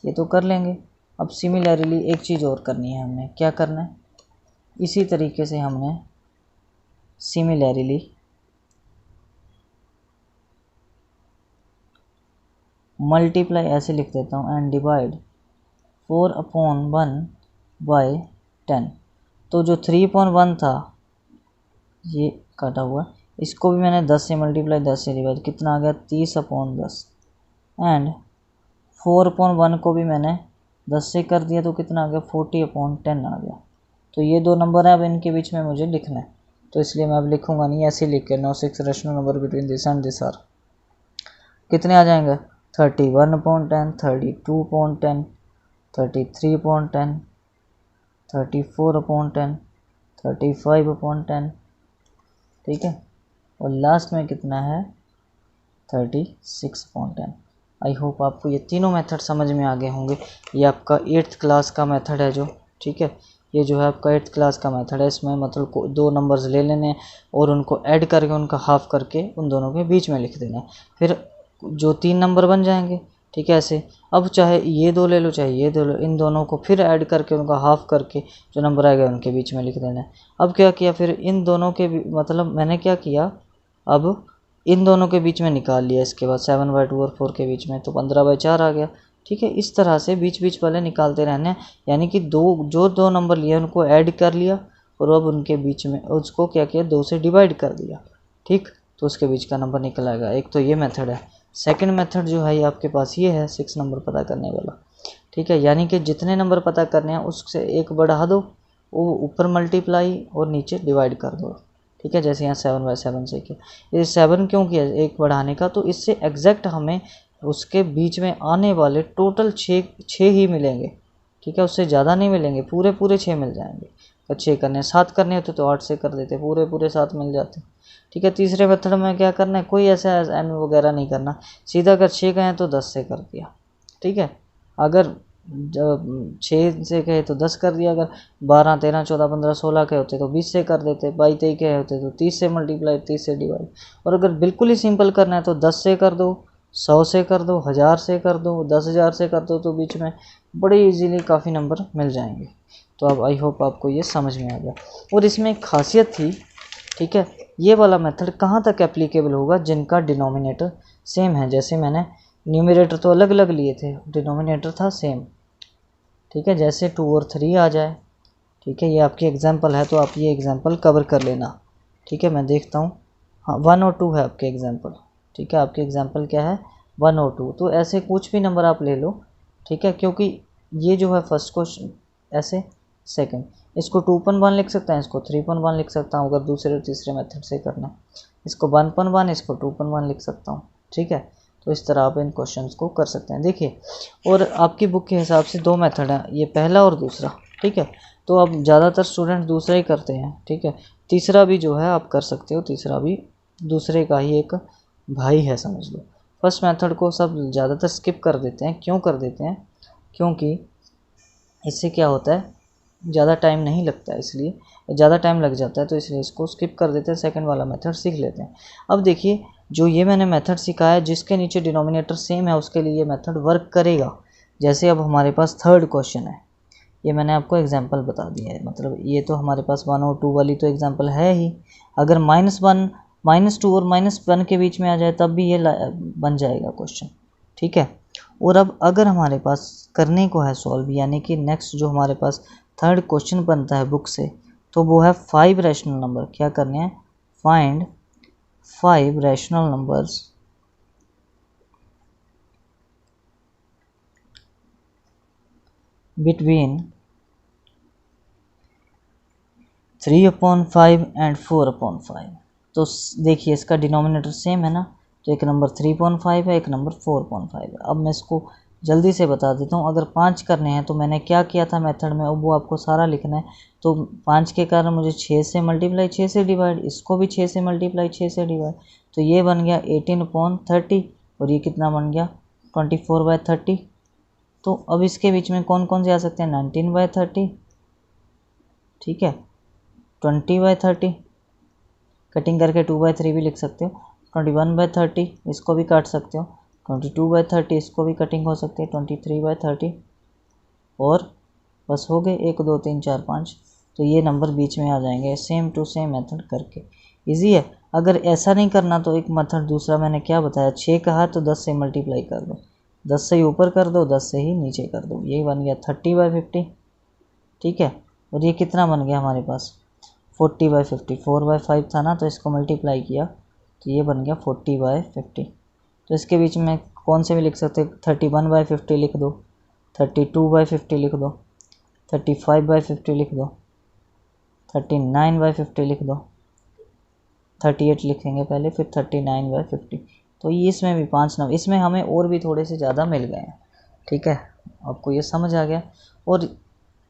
ये तो कर लेंगे। अब सिमिलरली एक चीज़ और करनी है, हमने क्या करना है, इसी तरीके से हमने सिमिलरली मल्टीप्लाई ऐसे लिख देता हूँ एंड डिवाइड 4/1 बाय 10। तो जो 3/1 था ये काटा हुआ, इसको भी मैंने 10 से मल्टीप्लाई 10 से डिवाइड, कितना आ गया 30/10। एंड 4/1 को भी मैंने 10 से कर दिया, तो कितना आ गया 40/10 आ गया। तो ये दो नंबर है, अब इनके बीच में मुझे लिखना है, तो इसलिए मैं अब लिखूंगा नहीं, ऐसे लिख के 6 rational number between this and this are कितने आ जाएंगे, 31/10, 32/10, 33/10, 34/10, 35/10, ठीक है। और लास्ट में कितना है 36/10। आई होप आपको ये तीनों मेथड समझ में आ गए होंगे। ये आपका 8th क्लास का मेथड है जो, ठीक है, ये जो है आपका 8th क्लास का मेथड है। इसमें मतलब को 2 नंबर्स ले लेने हैं और उनको ऐड करके उनका हाफ करके उन दोनों के बीच में लिख देना है, फिर जो 3 नंबर बन जाएंगे, ठीक है ऐसे। अब चाहे ये 2 ले लो चाहे ये 2 लो, इन दोनों को फिर ऐड करके उनका हाफ करके जो नंबर आएगा उनके बीच में लिख देना है। अब क्या किया, फिर इन दोनों के मतलब मैंने क्या किया, अब इन दोनों के बीच में निकाल लिया, इसके बाद 7/2 और 4 के बीच में, तो 15/4 आ गया, ठीक है। इस तरह से बीच बीच वाले निकालते रहने हैं, यानी कि दो नंबर लिए उनको ऐड कर लिया और अब उनके बीच में उसको क्या किया 2 से डिवाइड कर दिया, ठीक, तो उसके बीच का नंबर निकल आएगा। एक तो ये मेथड है। सेकंड मेथड जो है ये आपके पास ये है 6 नंबर पता करने वाला, ठीक है। यानी कि जितने नंबर पता करने हैं उससे एक बढ़ा दो, वो ऊपर मल्टीप्लाई और नीचे डिवाइड कर दो, ठीक है। जैसे यहाँ 7/7 से किया, ये 7 क्यों किया एक बढ़ाने का, तो इससे एग्जैक्ट हमें उसके बीच में आने वाले टोटल छः ही मिलेंगे, ठीक है। उससे ज़्यादा नहीं मिलेंगे, पूरे पूरे 6 मिल जाएंगे। तो 6 करने 7 करने होते तो 8 से कर देते, पूरे पूरे 7 मिल जाते, ठीक है। तीसरे मेथड में क्या करना है, कोई ऐसा एन वगैरह नहीं करना, सीधा अगर 6 कहें तो 10 से कर दिया, ठीक है। अगर जब 6 से कहे तो 10 कर दिया, अगर 12, 13, 14, 15, 16 के होते तो 20 से कर देते, 22, 23 के होते तो 30 से मल्टीप्लाई, 30 से डिवाइड। और अगर बिल्कुल ही सिंपल करना है तो 10 से कर दो, 100 से कर दो, 1000 से कर दो, 10,000 से कर दो, तो बीच में बड़े इजीली काफ़ी नंबर मिल जाएंगे। तो अब आई होप आपको ये समझ में आ गया। और इसमें एक खासियत थी, ठीक है, ये वाला मेथड कहाँ तक एप्लीकेबल होगा, जिनका डिनोमिनेटर सेम है। जैसे मैंने न्यूमरेटर तो अलग अलग लिए थे, डिनोमिनेटर था सेम, ठीक है। जैसे 2 और 3 आ जाए, ठीक है, ये आपकी एग्जांपल है तो आप ये एग्जांपल कवर कर लेना, ठीक है। मैं देखता हूँ, हाँ 1 और 2 है आपके एग्जांपल, ठीक है। आपके एग्जांपल क्या है, 1 और 2। तो ऐसे कुछ भी नंबर आप ले लो, ठीक है, क्योंकि ये जो है फर्स्ट क्वेश्चन, ऐसे सेकंड, इसको 2.1 लिख सकते हैं, इसको 3.1 लिख सकता हूँ अगर दूसरे और तीसरे मेथड से करना है, इसको 1.1, इसको 2.1 लिख सकता हूँ, ठीक है। तो इस तरह आप इन क्वेश्चंस को कर सकते हैं। देखिए, और आपकी बुक के हिसाब से 2 मेथड हैं, ये पहला और दूसरा, ठीक है। तो अब ज़्यादातर स्टूडेंट दूसरा ही करते हैं, ठीक है। तीसरा भी जो है आप कर सकते हो, तीसरा भी दूसरे का ही एक भाई है समझ लो। फर्स्ट मेथड को सब ज़्यादातर स्किप कर देते हैं, क्यों कर देते हैं, क्योंकि इससे क्या होता है, ज़्यादा टाइम नहीं लगता है, इसलिए ज़्यादा टाइम लग जाता है, तो इसलिए इसको स्किप कर देते हैं, सेकंड वाला मेथड सीख लेते हैं। अब देखिए, जो ये मैंने मेथड सिखाया है, जिसके नीचे डिनोमिनेटर सेम है उसके लिए ये मेथड वर्क करेगा। जैसे अब हमारे पास थर्ड क्वेश्चन है, ये मैंने आपको एग्जांपल बता दिया है, मतलब ये तो हमारे पास 1 और 2 वाली तो एग्जांपल है ही। अगर -1, -2 और -1 के बीच में आ जाए तब भी ये बन जाएगा क्वेश्चन, ठीक है। और अब अगर हमारे पास करने को है सॉल्व, यानी कि नेक्स्ट जो हमारे पास थर्ड क्वेश्चन बनता है बुक से, तो वो है 5 रैशनल नंबर। क्या करने हैं, find 5 rational numbers between 3/5 and 4/5। तो देखिए इसका डिनोमिनेटर सेम है ना, तो एक नंबर 3/5 है, एक नंबर 4/5 है। अब मैं इसको जल्दी से बता देता हूँ। अगर 5 करने हैं तो मैंने क्या किया था मेथड में, अब वो आपको सारा लिखना है। तो 5 के कारण मुझे 6 से मल्टीप्लाई, 6 से डिवाइड, इसको भी 6 से मल्टीप्लाई, 6 से डिवाइड, तो ये बन गया 18/30, और ये कितना बन गया 24/30। तो अब इसके बीच में कौन कौन से आ सकते हैं, 19/30, ठीक है, 20/30, कटिंग करके 2/3 भी लिख सकते हो, 21/30 इसको भी काट सकते हो, 22/30 इसको भी कटिंग हो सकती है, 23/30, और बस हो गए 1 2 3 4 5। तो ये नंबर बीच में आ जाएंगे सेम टू सेम मेथड करके, इजी है। अगर ऐसा नहीं करना तो एक मेथड दूसरा मैंने क्या बताया, 6 कहा तो 10 से मल्टीप्लाई कर दो, 10 से ही ऊपर कर दो, 10 से ही नीचे कर दो, ये बन गया 30/50, ठीक है। और ये कितना बन गया हमारे पास 40/50, 4/5 था ना, तो इसको मल्टीप्लाई किया तो ये बन गया 40/50। तो इसके बीच में कौन से भी लिख सकते, 31/50 लिख दो, 32/50 लिख दो, 35/50 लिख दो, 39/50 लिख दो, 38 लिखेंगे पहले, फिर 39/50। तो ये इसमें भी 5 नंबर, इसमें हमें और भी थोड़े से ज़्यादा मिल गए हैं, ठीक है। आपको ये समझ आ गया। और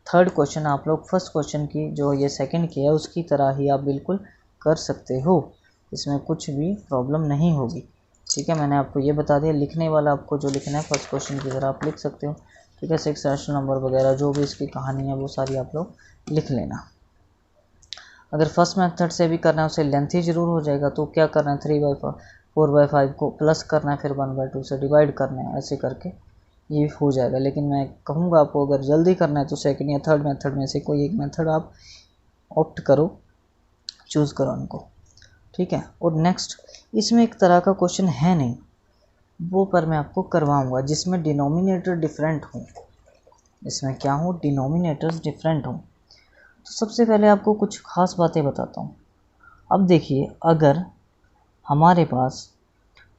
थर्ड क्वेश्चन आप लोग फर्स्ट क्वेश्चन की जो ये सेकंड की है उसकी तरह ही आप बिल्कुल कर सकते हो, इसमें कुछ भी प्रॉब्लम नहीं होगी, ठीक है। मैंने आपको ये बता दिया, लिखने वाला आपको जो लिखना है फर्स्ट क्वेश्चन की तरह आप लिख सकते हो, ठीक है। 6 रैशनल नंबर वगैरह जो भी इसकी कहानी है वो सारी आप लोग लिख लेना। अगर फर्स्ट मेथड से भी करना है उसे लेंथी ज़रूर हो जाएगा, तो क्या करना है, 3/4/5 को प्लस करना है, फिर 1/2 से डिवाइड करना है, ऐसे करके ये हो जाएगा। लेकिन मैं कहूँगा आपको अगर जल्दी करना है तो सेकंड या थर्ड मेथड में से कोई एक मेथड आप ऑप्ट करो, चूज़ करो उनको, ठीक है। और नेक्स्ट, इसमें एक तरह का क्वेश्चन है नहीं वो, पर मैं आपको करवाऊँगा जिसमें डिनोमिनेटर डिफरेंट हो, इसमें क्या हो, डिनोमिनेटर्स डिफरेंट हो। तो सबसे पहले आपको कुछ खास बातें बताता हूँ। अब देखिए, अगर हमारे पास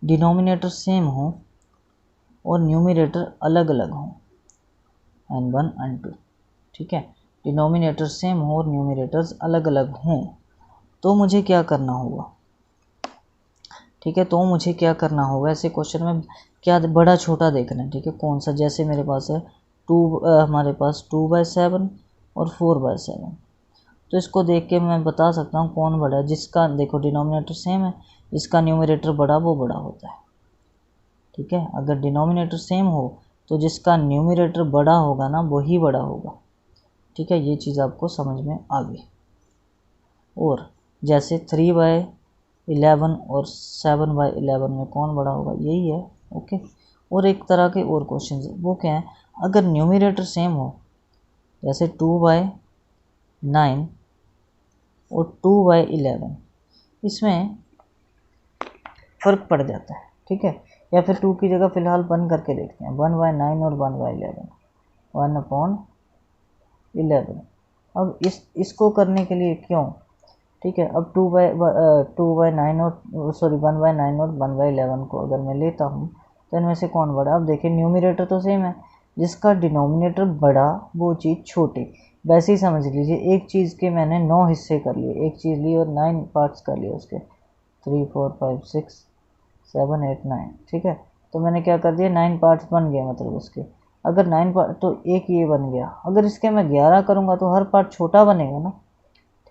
डिनोमिनेटर सेम हो और न्यूमरेटर अलग अलग हो, n1 n2, ठीक है, डिनोमिनेटर सेम हो और न्यूमरेटर्स अलग अलग हों, तो मुझे क्या करना होगा, ठीक है, तो मुझे क्या करना होगा, ऐसे क्वेश्चन में क्या बड़ा छोटा देखना है, ठीक है, कौन सा, जैसे मेरे पास है हमारे पास 2/7 और 4/7, तो इसको देख के मैं बता सकता हूँ कौन बड़ा है, जिसका देखो डिनोमिनेटर सेम है, जिसका न्यूमरेटर बड़ा वो बड़ा होता है, ठीक है, अगर डिनोमिनेटर सेम हो तो जिसका न्यूमरेटर बड़ा होगा ना वही बड़ा होगा, ठीक है, ये चीज़ आपको समझ में आ गई। और जैसे 3/11 और 7/11 में कौन बड़ा होगा, यही है, ओके। और एक तरह के और क्वेश्चन वो क्या है, अगर न्यूमरेटर सेम हो, जैसे 2/9 और 2/11, इसमें फ़र्क पड़ जाता है, ठीक है, या फिर 2 की जगह फ़िलहाल 1 करके देखते हैं, 1/9 और 1/11, 1/11। अब इसको करने के लिए क्यों, ठीक है, अब 2/9 और सॉरी 1/9 और 1/11 को अगर मैं लेता हूँ तो इनमें से कौन बड़ा, अब देखिए न्यूमरेटर तो सेम है, जिसका डिनोमिनेटर बड़ा वो चीज़ छोटी, वैसे ही समझ लीजिए एक चीज़ के मैंने 9 हिस्से कर लिए, एक चीज़ ली और 9 पार्ट्स कर लिए उसके, 3 4 5 6 7 8 9, ठीक है, तो मैंने क्या कर दिया, 9 पार्ट्स बन गए, मतलब उसके अगर 9 पार्ट तो एक ये बन गया, अगर इसके मैं 11 करूँगा तो हर पार्ट छोटा बनेगा ना,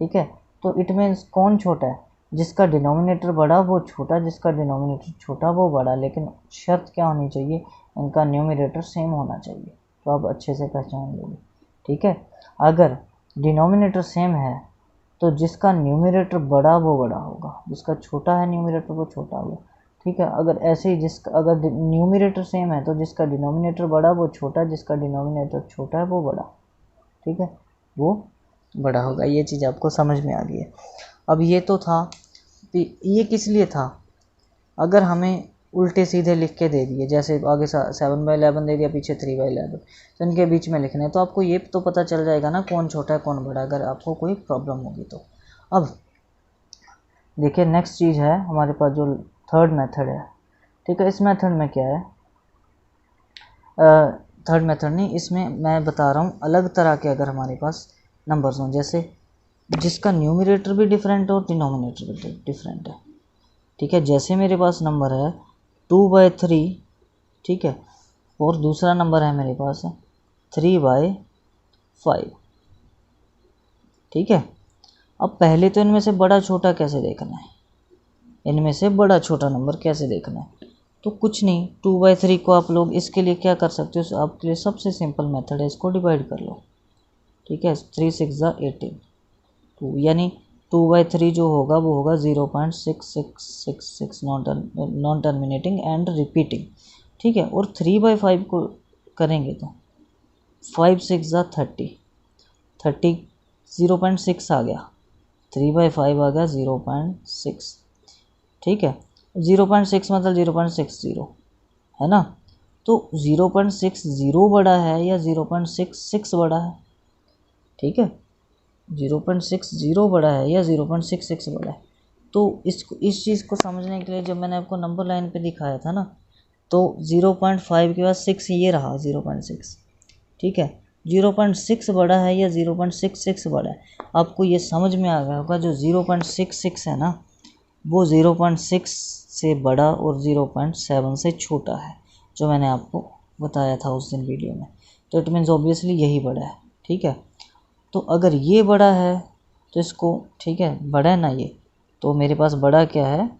ठीक है, तो इट मीन्स कौन छोटा है, जिसका डिनोमिनेटर बड़ा वो छोटा, जिसका डिनोमिनेटर छोटा वो बड़ा, लेकिन शर्त क्या होनी चाहिए, इनका न्यूमरेटर सेम होना चाहिए, तो आप अच्छे से पहचान लोगे, ठीक है, अगर डिनोमिनेटर सेम है तो जिसका न्यूमरेटर बड़ा वो बड़ा होगा, जिसका छोटा है न्यूमरेटर वो छोटा होगा, ठीक है, अगर ऐसे ही जिसका अगर न्यूमरेटर सेम है तो जिसका डिनोमिनेटर बड़ा वो छोटा, जिसका डिनोमिनेटर छोटा है वो बड़ा, ठीक है, वो बड़ा होगा, ये चीज़ आपको समझ में आ गई है। अब ये तो था, ये किस लिए था, अगर हमें उल्टे सीधे लिख के दे दिए, जैसे आगे 7/11 दे दिया, पीछे 3/11, तो इनके बीच में लिखना है, तो आपको ये तो पता चल जाएगा ना कौन छोटा है कौन बड़ा, अगर आपको कोई प्रॉब्लम होगी तो। अब देखिए नेक्स्ट चीज़ है हमारे पास जो थर्ड मेथड है, ठीक है, इस मेथड में क्या है, थर्ड मेथड नहीं, इसमें मैं बता रहा हूँ अलग तरह के अगर हमारे पास नंबर्स हों, जैसे जिसका न्यूमरेटर भी डिफरेंट और डिनोमिनेटर भी डिफरेंट है, ठीक है, जैसे मेरे पास नंबर है 2/3, ठीक है, और दूसरा नंबर है मेरे पास 3/5, ठीक है, अब पहले तो इनमें से बड़ा छोटा कैसे देखना है, इनमें से बड़ा छोटा नंबर कैसे देखना है, तो कुछ नहीं, 2/3 को आप लोग इसके लिए क्या कर सकते हो, आपके लिए सबसे सिंपल मेथड है, इसको डिवाइड कर लो, ठीक है, 3 6 18, तो यानी 2/3 जो होगा वो होगा 0.6666 नॉन टर्मिनेटिंग एंड रिपीटिंग, ठीक है, और 3/5 को करेंगे तो 5 6 30 0.6 आ गया, 3/5 आ गया 0.6, ठीक है, 0.6 मतलब 0.60 है ना, तो 0.60 बड़ा है या 0.66 बड़ा है, ठीक है, 0.60 बड़ा है या 0.66 बड़ा है, तो इस चीज़ को समझने के लिए जब मैंने आपको नंबर लाइन पे दिखाया था ना, तो 0.5 के बाद 6 ये रहा 0.6, ठीक है, 0.6 बड़ा है या 0.66 बड़ा है, आपको ये समझ में आ गया होगा, जो 0.66 है ना वो 0.6 से बड़ा और 0.7 से छोटा है, जो मैंने आपको बताया था उस दिन वीडियो में, तो इट मीन्स ऑब्वियसली यही बड़ा है, ठीक है, तो अगर ये बड़ा है तो इसको, ठीक है, बड़ा है ना ये, तो मेरे पास बड़ा क्या है,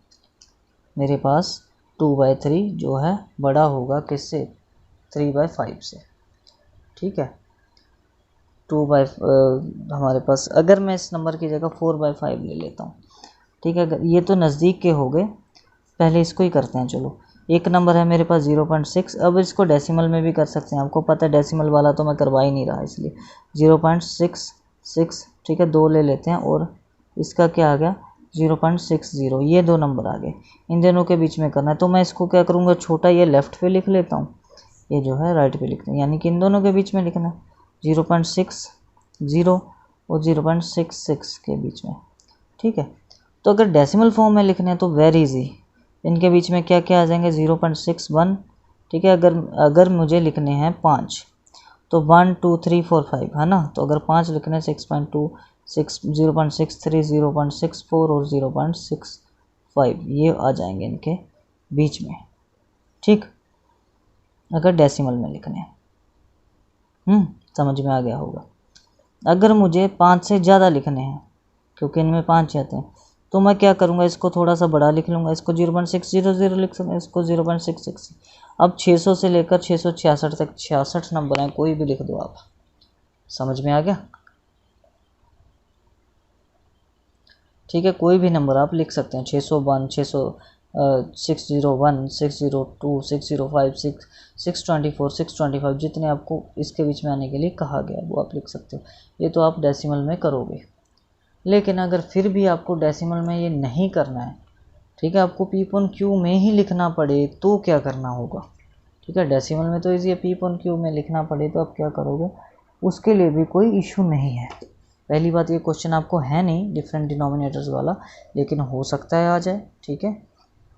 मेरे पास 2/3 जो है बड़ा होगा किससे, 3/5 से, ठीक है, हमारे पास अगर मैं इस नंबर की जगह 4/5 ले लेता हूँ, ठीक है, अगर ये तो नज़दीक के हो गए, पहले इसको ही करते हैं, चलो, एक नंबर है मेरे पास 0.6, अब इसको डेसिमल में भी कर सकते हैं, आपको पता है डेसिमल वाला तो मैं करवा ही नहीं रहा, इसलिए 0.66, ठीक है, 2 ले लेते हैं, और इसका क्या आ गया 0.60, ये दो नंबर आ गए, इन दोनों के बीच में करना है, तो मैं इसको क्या करूँगा, छोटा ये लेफ़्ट पे लिख लेता हूँ, ये जो है राइट पे लिखते हैं, यानी कि इन दोनों के बीच में लिखना है 0.60 और 0.66 के बीच में, ठीक है, तो अगर डेसिमल फॉर्म में लिखने हैं तो वेरी इजी, इनके बीच में क्या क्या आ जाएंगे 0.61, ठीक है। अगर मुझे लिखने हैं 5 तो 1 2 3 4 5 है ना, तो अगर 5 लिखने 6.2 0.63 0.64 और 0.65 ये आ जाएंगे इनके बीच में, ठीक, अगर डेसिमल में लिखने हैं। समझ में आ गया होगा। अगर मुझे 5 से ज़्यादा लिखने हैं, क्योंकि इनमें 5 आते हैं, तो मैं क्या करूँगा, इसको थोड़ा सा बड़ा लिख लूँगा, इसको 0.600 लिख सकते हैं, इसको 0.666। अब 600 से लेकर 666 तक 66 नंबर हैं, कोई भी लिख दो आप। समझ में आ गया, ठीक है, कोई भी नंबर आप लिख सकते हैं, 601 601 602 605 624 625, जितने आपको इसके बीच में आने के लिए कहा गया वो आप लिख सकते हो। ये तो आप डेसिमल में करोगे। लेकिन अगर फिर भी आपको डेसिमल में ये नहीं करना है, ठीक है, आपको P/Q में ही लिखना पड़े तो क्या करना होगा, ठीक है। डेसिमल में तो इजी है, P/Q में लिखना पड़े तो आप क्या करोगे, उसके लिए भी कोई इशू नहीं है। पहली बात, ये क्वेश्चन आपको है नहीं डिफरेंट डिनोमिनेटर्स वाला, लेकिन हो सकता है आ जाए, ठीक है,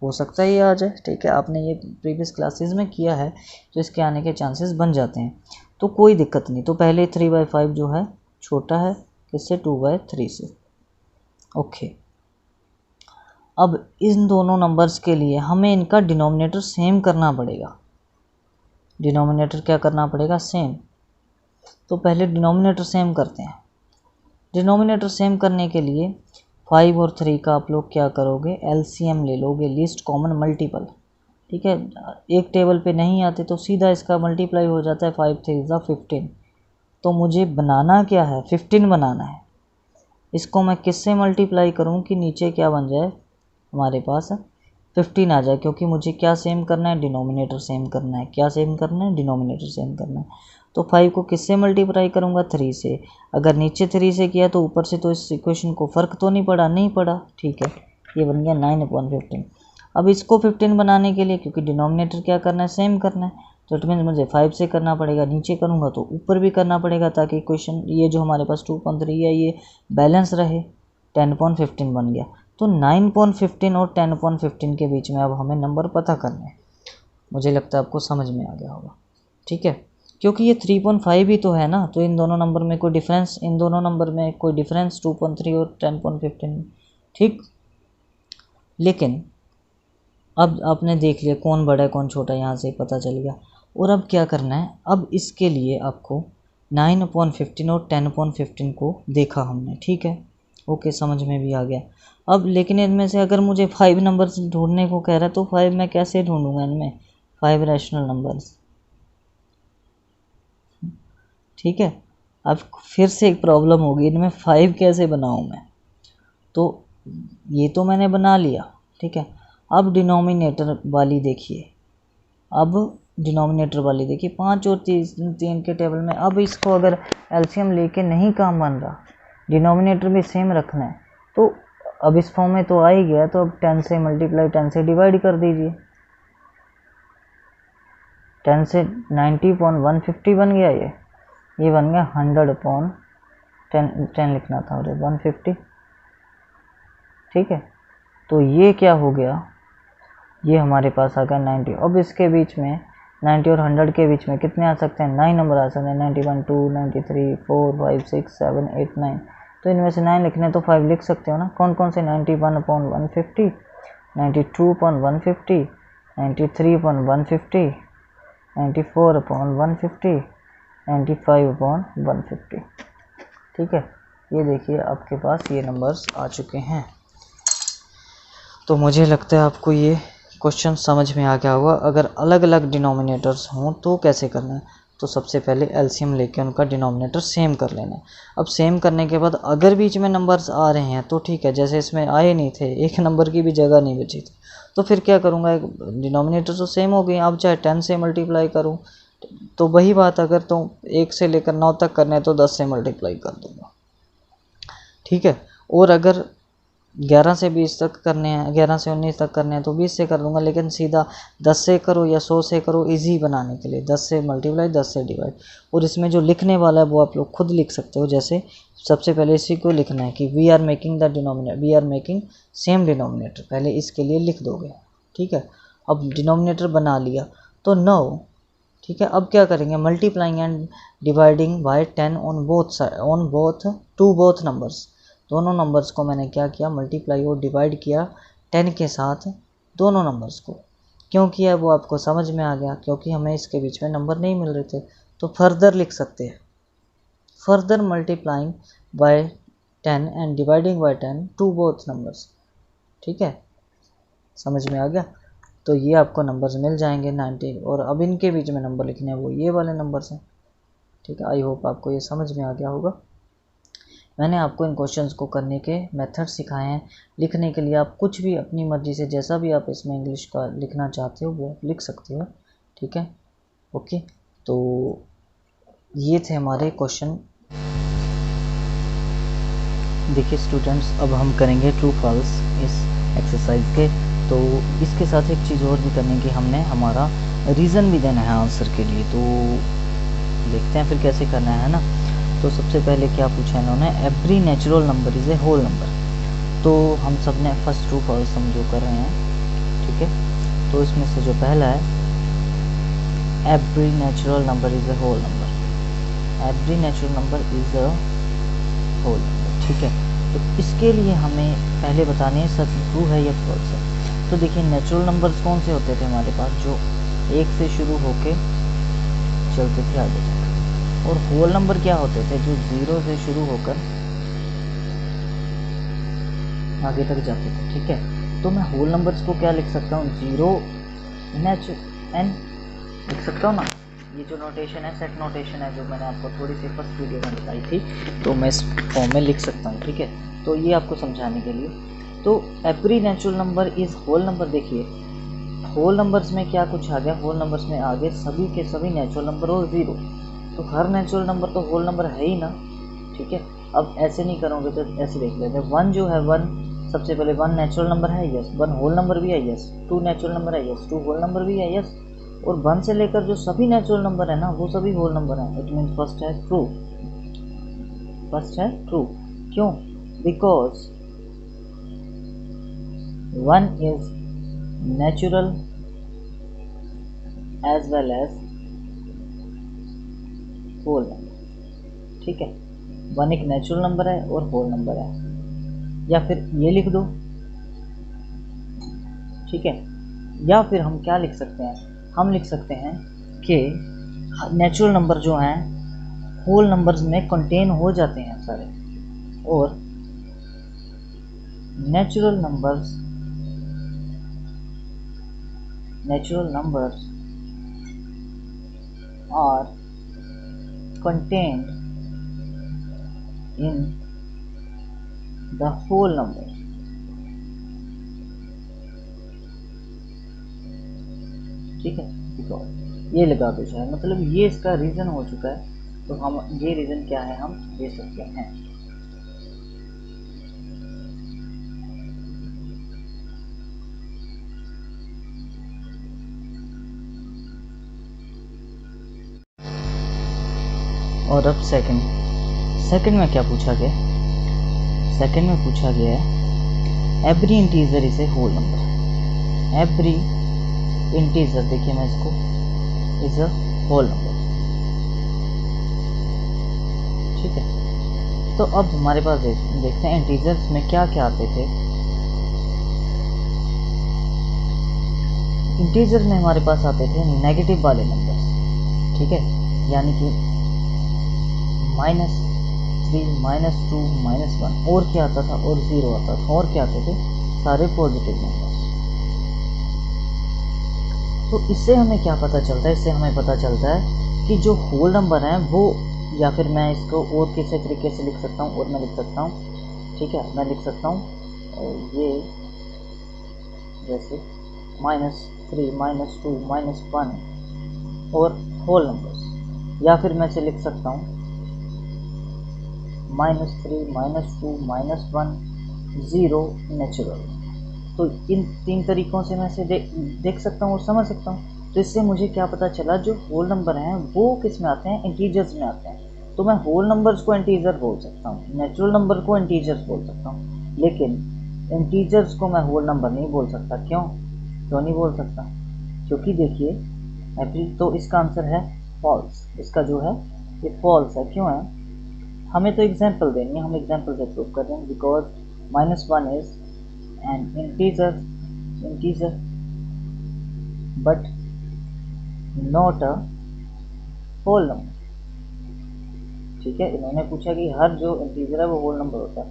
हो सकता है ये आ जाए, ठीक है। आपने ये प्रीवियस क्लासेस में किया है तो इसके आने के चांसेस बन जाते हैं, तो कोई दिक्कत नहीं। तो पहले 3/5 जो है छोटा है किससे, 2/3 से। ओके, अब इन दोनों नंबर्स के लिए हमें इनका डिनोमिनेटर सेम करना पड़ेगा। डिनोमिनेटर क्या करना पड़ेगा, सेम। तो पहले डिनोमिनेटर सेम करते हैं। डिनोमिनेटर सेम करने के लिए 5 और 3 का आप लोग क्या करोगे, एलसीएम ले लोगे, लीस्ट कॉमन मल्टीपल, ठीक है। एक टेबल पे नहीं आते तो सीधा इसका मल्टीप्लाई हो जाता है, 5 3 = 15। तो मुझे बनाना क्या है, 15 बनाना है। इसको मैं किससे मल्टीप्लाई करूं कि नीचे क्या बन जाए, हमारे पास 15 आ जाए, क्योंकि मुझे क्या सेम करना है, डिनोमिनेटर सेम करना है। क्या सेम करना है, डिनोमिनेटर सेम करना है। तो 5 को किससे मल्टीप्लाई करूंगा, 3 से। अगर नीचे 3 से किया तो ऊपर से तो इस इक्वेशन को फ़र्क तो नहीं पड़ा, नहीं पड़ा, ठीक है, ये बन गया 9/15। अब इसको 15 बनाने के लिए, क्योंकि डिनोमिनेटर क्या करना है, सेम करना है, तो इट मीन्स मुझे 5 से करना पड़ेगा, नीचे करूँगा तो ऊपर भी करना पड़ेगा, ताकि इक्वेशन ये जो हमारे पास 2.3 है ये बैलेंस रहे। 10/15 बन गया। तो 9/15 और 10/15 के बीच में अब हमें नंबर पता करने हैं। मुझे लगता है आपको समझ में आ गया होगा, ठीक है, क्योंकि ये 3.5 ही तो है ना, तो इन दोनों नंबर में कोई डिफरेंस, इन दोनों नंबर में कोई डिफरेंस 2.3 और 10/15, ठीक। लेकिन अब आपने देख लिया कौन बड़ा है कौन छोटा है, यहाँ से पता चल गया। और अब क्या करना है, अब इसके लिए आपको 9/15 और 10/15 को देखा हमने, ठीक है, ओके, समझ में भी आ गया। अब लेकिन इनमें से अगर मुझे 5 नंबर्स ढूंढने को कह रहा है तो 5 मैं कैसे ढूंढूंगा, इनमें 5 रैशनल नंबर्स, ठीक है। अब फिर से एक प्रॉब्लम होगी, इनमें 5 कैसे बनाऊं मैं, तो ये तो मैंने बना लिया, ठीक है। अब डिनोमिनेटर वाली देखिए, अब डिनोमिनेटर वाली देखिए, 5 और 3 के टेबल में। अब इसको अगर एलसीएम लेके नहीं काम बन रहा, डिनोमिनेटर भी सेम रखना है, तो अब इस फॉर्म में तो आ ही गया, तो अब 10 से मल्टीप्लाई 10 से डिवाइड कर दीजिए। 10 से 90/150 बन गया, ये बन गया 100/10 लिखना था, और 150, ठीक है। तो ये क्या हो गया, ये हमारे पास आ गया 90। अब इसके बीच में 90 और 100 के बीच में कितने आ सकते हैं, 9 नंबर आ सकते हैं, 91 2 93 4 5 6 7 8 9। तो इनमें से 9 लिखने तो 5 लिख सकते हो ना। कौन कौन से, 91/150, 92/150, 93/150, 94/150, 95/150, ठीक है। ये देखिए आपके पास ये नंबर्स आ चुके हैं। तो मुझे लगता है आपको ये क्वेश्चन समझ में आ गया होगा। अगर अलग अलग डिनोमिनेटर्स हों तो कैसे करना है, तो सबसे पहले एलसीएम लेके उनका डिनोमिनेटर सेम कर लेना है। अब सेम करने के बाद अगर बीच में नंबर्स आ रहे हैं तो ठीक है, जैसे इसमें आए नहीं थे, एक नंबर की भी जगह नहीं बची थी, तो फिर क्या करूँगा, डिनोमिनेटर तो सेम हो गए। अब चाहे 10 से मल्टीप्लाई करूँ तो वही बात, अगर तो 1 से लेकर 9 तक करने हैं तो 10 से मल्टीप्लाई कर दूँगा, ठीक है। और अगर 11 से 20 तक करने हैं, 11 से 19 तक करने हैं तो 20 से कर दूंगा। लेकिन सीधा 10 से करो या 100 से करो, इजी बनाने के लिए 10 से मल्टीप्लाई 10 से डिवाइड। और इसमें जो लिखने वाला है वो आप लोग खुद लिख सकते हो। जैसे सबसे पहले इसी को लिखना है कि we are making the denominator, we are making same denominator, पहले इसके लिए लिख दोगे, ठीक है। अब डिनोमिनेटर बना लिया तो 9, ठीक है। अब क्या करेंगे, multiplying and dividing by 10 on both to both numbers. दोनों नंबर्स को मैंने क्या किया, मल्टीप्लाई और डिवाइड किया 10 के साथ दोनों नंबर्स को। क्यों किया वो आपको समझ में आ गया, क्योंकि हमें इसके बीच में नंबर नहीं मिल रहे थे। तो फर्दर लिख सकते हैं, further multiplying by 10 and dividing by 10 to both numbers, ठीक है। समझ में आ गया। तो ये आपको नंबर्स मिल जाएंगे 90, और अब इनके बीच में नंबर लिखने हैं वो ये वाले नंबर्स हैं, ठीक है। आई होप आपको ये समझ में आ गया होगा। मैंने आपको इन क्वेश्चंस को करने के मेथड सिखाए हैं। लिखने के लिए आप कुछ भी अपनी मर्जी से जैसा भी आप इसमें इंग्लिश का लिखना चाहते हो वो लिख सकते हो, ठीक है। ओके, तो ये थे हमारे क्वेश्चन। देखिए स्टूडेंट्स, अब हम करेंगे ट्रू फॉल्स इस एक्सरसाइज के। तो इसके साथ एक चीज़ और भी करने की, हमने हमारा रीज़न भी देना है आंसर के लिए। तो देखते हैं फिर कैसे करना है ना। तो सबसे पहले क्या पूछा इन्होंने, every natural number is a whole number. तो हम सब ने फर्स्ट ट्रू फॉल्स हम जो कर रहे हैं, ठीक है। तो इसमें से जो पहला है, every natural number is a whole number, every natural number is a whole number, ठीक है। तो इसके लिए हमें पहले बताने हैं सच ट्रू है या फॉल्स है। तो देखिए नेचुरल नंबर्स कौन से होते थे हमारे पास, जो 1 से शुरू होके चलते थे आगे तक, और होल नंबर क्या होते थे, जो 0 से शुरू होकर आगे तक जाते थे, ठीक है। तो मैं होल नंबर्स को क्या लिख सकता हूँ, 0 एन लिख सकता हूँ ना। ये जो नोटेशन है, सेट नोटेशन है, जो मैंने आपको थोड़ी सी फर्स्ट वीडियो में बताई थी, तो मैं इस फॉर्म में लिख सकता हूँ, ठीक है। तो ये आपको समझाने के लिए। तो every natural number is whole number. देखिए होल नंबर्स में क्या कुछ आ गया, होल नंबर्स में आगे सभी के सभी नेचुरल नंबर और 0। तो हर नेचुरल नंबर तो होल नंबर है ही ना, ठीक है। अब ऐसे नहीं करोगे तो ऐसे देख लेते हैं, 1 जो है 1 सबसे पहले 1 नेचुरल नंबर है, यस। 1 होल नंबर भी है, यस। 2 नेचुरल नंबर है, यस। 2 होल नंबर भी है, यस। और 1 से लेकर जो सभी नेचुरल नंबर है ना, वो सभी होल नंबर हैं। इट मीन्स फर्स्ट है ट्रू, फर्स्ट है ट्रू। क्यों, because 1 is natural as well as whole number, ठीक है। 1 एक नेचुरल नंबर है और होल नंबर है। या फिर ये लिख दो, ठीक है। या फिर हम क्या लिख सकते हैं, हम लिख सकते हैं कि नेचुरल नंबर जो हैं होल नंबर्स में कंटेन हो जाते हैं सारे, और natural numbers are contained in the whole number, ठीक है। बिकॉज ये लगा दो शायद, मतलब ये इसका रीज़न हो चुका है। तो हम ये रीज़न क्या है हम दे सकते हैं। और अब सेकंड में क्या पूछा गया, सेकंड में पूछा गया है every integer is a whole number. Every integer, देखिए मैं इसको, इज अ होल नंबर, ठीक है। तो अब हमारे पास देखते हैं इंटीजर्स में क्या क्या आते थे। इंटीजर में हमारे पास आते थे नेगेटिव वाले नंबर्स, ठीक है। यानी कि -3, -2, -1, और क्या आता था, और 0 आता था, और क्या आते थे, सारे पॉजिटिव नंबर। तो इससे हमें क्या पता चलता है, इससे हमें पता चलता है कि जो होल नंबर हैं वो, या फिर मैं इसको और किसी तरीके से लिख सकता हूँ, और मैं लिख सकता हूँ, ठीक है। मैं लिख सकता हूँ ये जैसे -3, -2, -1 और होल नंबर्स। या फिर मैं इसे लिख सकता हूँ -3, -2, -1, 0 नेचुरल। तो इन 3 तरीक़ों से मैं इसे देख सकता हूँ और समझ सकता हूँ। तो इससे मुझे क्या पता चला, जो होल नंबर हैं वो किस में आते हैं, इंटीजर्स में आते हैं। तो मैं होल नंबर्स को इंटीजर बोल सकता हूँ, नेचुरल नंबर को इंटीजर्स बोल सकता हूँ, लेकिन इंटीजर्स को मैं होल नंबर नहीं बोल सकता। क्यों, क्यों नहीं बोल सकता? क्योंकि देखिए एवरी, तो इसका आंसर है फॉल्स। इसका जो है ये फॉल्स है। क्यों है? हमें तो एग्जाम्पल देनी है, हम एग्जाम्पल से प्रूव कर देंगे। Because -1 is an integer but not a whole number. ठीक है, इन्होंने पूछा कि हर जो इंटीजर है वो होल नंबर होता है,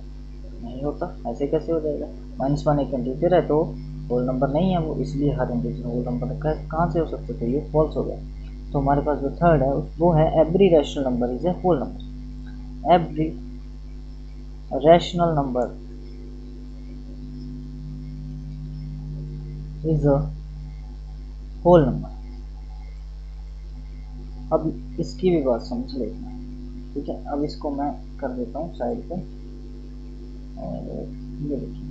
नहीं होता। ऐसे कैसे हो जाएगा? -1 एक इंटीजर है तो होल नंबर नहीं है वो, इसलिए हर इंटीजर होल नंबर कहाँ से हो सकते थे? ये फॉल्स हो गया। तो हमारे पास जो थर्ड है वो है every rational number is a whole number. Every rational number is a whole number. अब इसकी भी बात समझ लेते हैं। ठीक है, अब इसको मैं कर देता हूँ साइड पे, और ये देखिए।